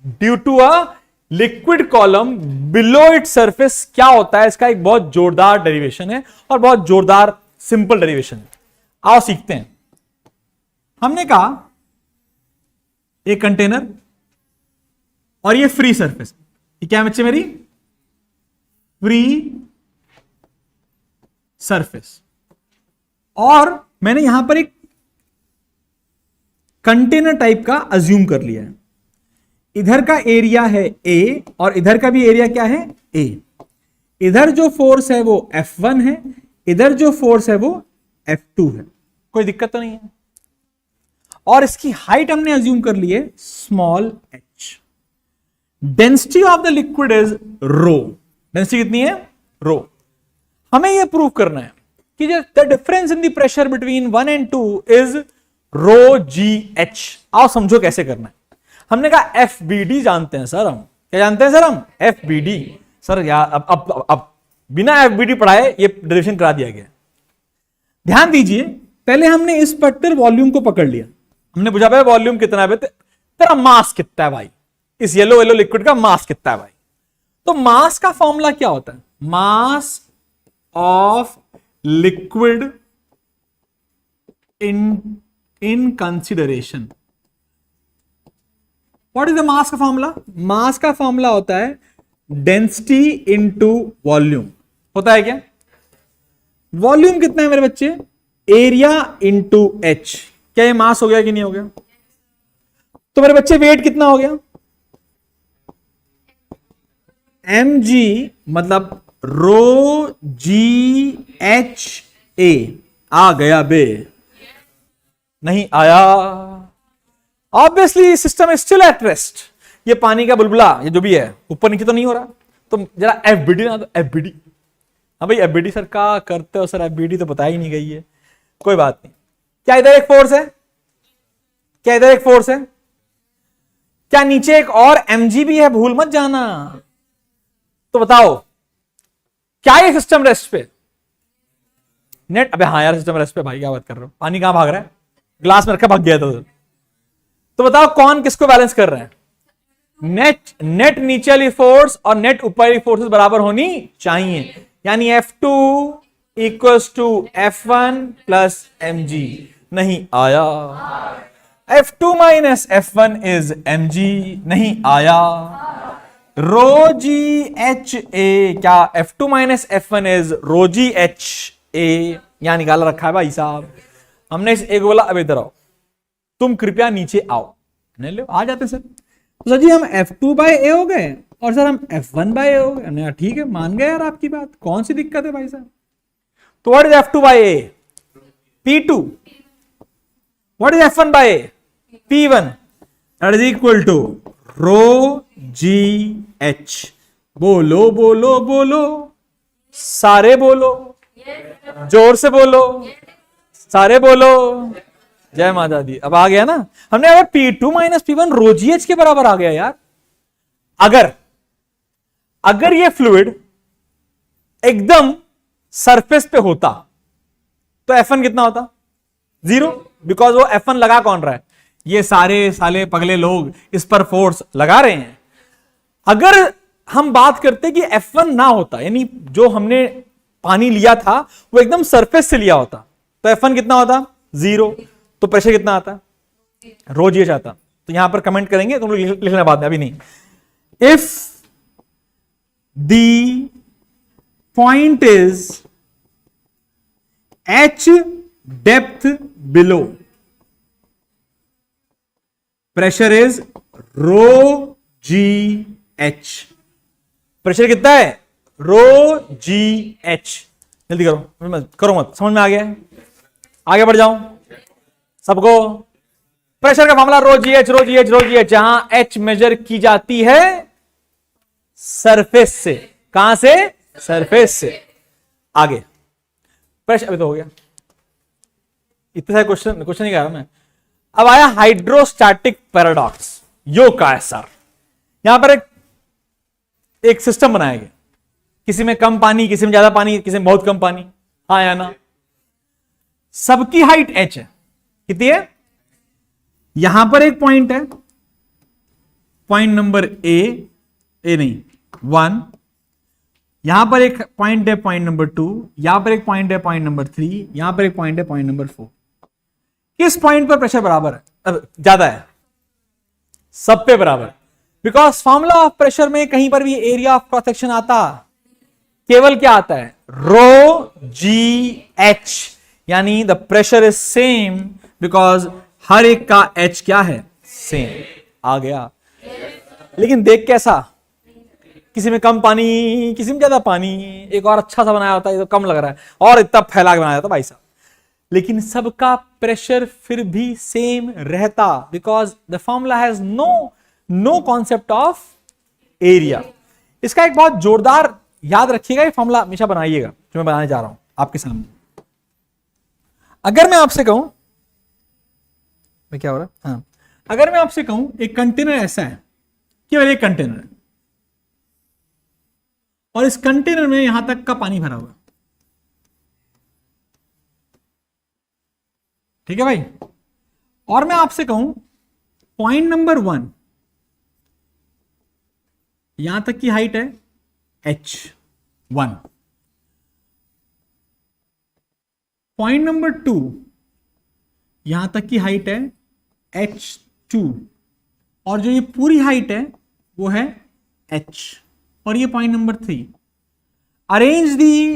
due to a liquid column below it surface क्या होता है, इसका एक बहुत जोरदार डेरिवेशन है और बहुत जोरदार सिंपल डेरिवेशन है। आओ सीखते हैं। हमने कहा एक कंटेनर और ये फ्री सरफेस, ये क्या है बच्चे मेरी, फ्री सरफेस, और मैंने यहां पर एक कंटेनर टाइप का अज्यूम कर लिया है। इधर का एरिया है A और इधर का भी एरिया क्या है, A। इधर जो फोर्स है वो F1 है, इधर जो फोर्स है वो F2 है। कोई दिक्कत तो नहीं है। और इसकी हाइट हमने अज्यूम कर ली है small h। Density of the liquid is rho. Density कितनी है, रो। हमें यह प्रूव करना है कि the difference in the pressure between 1 and 2 is rho g h. आओ समझो कैसे करना है। हमने कहा FBD जानते हैं सर, हम क्या जानते हैं सर, हम FBD। सर यार अब बिना FBD पढ़ाए ये डेरिवेशन करा दिया गया। ध्यान दीजिए, पहले हमने इस पर्टिकुलर वॉल्यूम को पकड़ लिया, हमने पूछा भाई वॉल्यूम कितना है, तेरा मास कितना है भाई, इस येलो येलो लिक्विड का मास कितना है भाई। तो मास का फॉर्मूला क्या होता है, mass of liquid in consideration. What is the मास का फॉर्मूला? मास का फॉर्मूला होता है डेंसिटी इनटू वॉल्यूम। होता है क्या? वॉल्यूम कितना है मेरे बच्चे, एरिया इनटू एच। क्या ये मास हो गया कि नहीं हो गया? तो मेरे बच्चे वेट कितना हो गया, mg मतलब रो जी एच ए। आ गया बे? नहीं आया। Obviously system is still at rest. ये पानी का बुलबुला ये जो भी है ऊपर नीचे तो नहीं हो रहा। तो जरा FBD ना, तो FBD। हाँ भाई FBD सर का करते हो सर, FBD तो पता ही नहीं गई है। कोई बात नहीं। क्या इधर एक फोर्स है, क्या इधर एक फोर्स है, क्या नीचे एक और mg भी है, भूल मत जाना। तो बताओ क्या ये सिस्टम रेस्ट पे, नेट? अबे हाँ यार सिस्टम रेस्ट पे भाई, क्या बात कर रहे हो, पानी कहां भाग रहा है, ग्लास में रखा भाग गया था। तो बताओ कौन किसको बैलेंस कर रहे हैं? नेट नीचे वाली फोर्स और नेट ऊपर वाली फोर्सेस बराबर होनी चाहिए, यानी F2 equals to F1 plus mg। नहीं आया। F2 minus F1 is mg। नहीं आया। रो जी एच ए, क्या F2 minus F1 is rho g h A, यहां निकाला रखा है भाई साहब। हमने इस एक बोला अब इधर आओ, तुम कृपया नीचे आओ। नहीं लो, आ जाते सर। तो सर जी हम F2 बाय ए हो गए और सर हम F1 बाय ए हो गए। हमने ठीक है, मान गए यार आपकी बात, कौन सी दिक्कत है भाई साहब। तो what is F2 by A? P2। What is F1 by A? P1। That is equal to rho g h. बोलो बोलो बोलो, सारे बोलो, जोर से बोलो, सारे बोलो, जय माता दी। अब आ गया ना? हमने अगर P2 माइनस P1 रो जी एच के बराबर आ गया यार। अगर ये फ्लूइड एकदम सरफेस पे होता तो F1 कितना होता? 0, बिकॉज वो F1 लगा कौन रहा है, ये सारे साले पगले लोग इस पर फोर्स लगा रहे हैं। अगर हम बात करते कि F1 ना होता, यानी जो हमने पानी लिया था वो एकदम सरफेस से लिया होता, तो F1 कितना होता? 0। तो प्रेशर कितना आता? रो जी एच आता। तो यहां पर कमेंट करेंगे, तुम लोग लिखना बाद में, अभी नहीं। If the point is h depth below, pressure is rho g h. Pressure कितना है? Rho g h. जल्दी करो, करो मत, समझ में आ गया? आगे बढ़ जाऊं सबको। प्रेशर का मामला रो जी एच रो जी एच रो जी एच, जहां एच मेजर की जाती है सरफेस से। कहां से? सरफेस से। आगे प्रेशर अभी तो हो गया, इतने सारे क्वेश्चन नहीं कह रहा मैं। अब आया हाइड्रोस्टैटिक पैराडॉक्स। यो का है सर, यहां पर एक सिस्टम बनाया गया, किसी में कम पानी, किसी में ज्यादा पानी, किसी में बहुत कम पानी, हाँ या ना। सबकी हाइट एच है, कितनी है? यहां पर एक पॉइंट है, पॉइंट नंबर ए नहीं 1, यहां पर एक पॉइंट है पॉइंट नंबर 2, यहां पर एक पॉइंट है पॉइंट नंबर 3, यहां पर एक पॉइंट है पॉइंट नंबर 4। किस पॉइंट पर प्रेशर बराबर है, ज्यादा है? सब पे बराबर। बिकॉज फॉर्मूला ऑफ प्रेशर में कहीं पर भी एरिया ऑफ क्रॉस सेक्शन आता, केवल क्या आता है? रो जी एच, यानी the pressure is same because हर एक का एच क्या है? सेम। आ गया। लेकिन देख कैसा, किसी में कम पानी, किसी में ज्यादा पानी, एक और अच्छा सा बनाया होता है, ये तो कम लग रहा है, और इतना फैला के बनाया था भाई साहब, लेकिन सबका प्रेशर फिर भी सेम रहता, because the formula has no concept of area. इसका एक बहुत जोरदार याद रखिएगा, ये फॉर्मूला हमेशा बनाइएगा जो मैं बनाने जा रहा हूं आपके सामने। अगर मैं आपसे कहूं, मैं क्या हो रहा है, हाँ, अगर मैं आपसे कहूं एक कंटेनर ऐसा है, केवल एक कंटेनर है, और इस कंटेनर में यहां तक का पानी भरा हुआ, ठीक है भाई, और मैं आपसे कहूं पॉइंट नंबर 1, यहां तक की हाइट है h1, पॉइंट नंबर 2, यहां तक की हाइट है h2, और जो ये पूरी हाइट है वो है h, और ये point number 3। Arrange the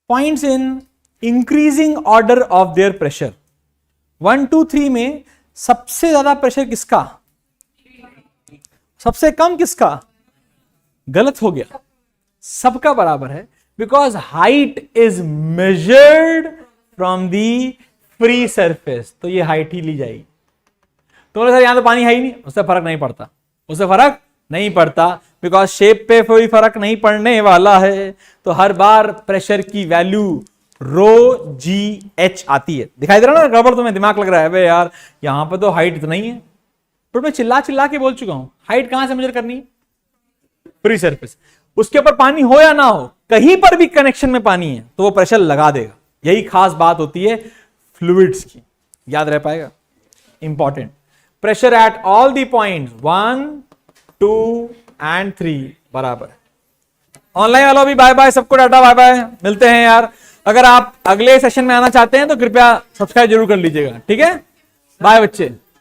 points in increasing order of their pressure. 1 2 3 में सबसे ज्यादा प्रेशर किसका? सबसे कम किसका? गलत हो गया, सबका बराबर है, because height is measured from the free surface, तो ये हाइट ही ली जाएगी। तो सर यहां तो पानी है ही नहीं, उससे फर्क नहीं पड़ता, उससे फर्क नहीं पड़ता, बिकॉज शेप पे कोई फर्क नहीं पड़ने वाला है, तो हर बार प्रेशर की वैल्यू रो जी एच आती है। दिखाई दे रहा ना गड़बड़? तुम्हें दिमाग लग रहा है यार यहां पर तो हाइट इतना ही है, तो मैं चिल्ला चिल्ला के बोल चुका हूं, हाइट कहां से मेजर करनी है? Free surface. उसके ऊपर पानी हो या ना हो, कहीं पर भी कनेक्शन में पानी है तो वो प्रेशर लगा देगा। यही खास बात होती है फ्लूइड्स की, याद रह पाएगा, important. Pressure at all the points 1 2 and 3 बराबर। ऑनलाइन वालों भी बाय बाय, सबको डाटा बाय बाय, मिलते हैं यार। अगर आप अगले सेशन में आना चाहते हैं तो कृपया सब्सक्राइब जरूर कर लीजिएगा, ठीक है? बाय बच्चे।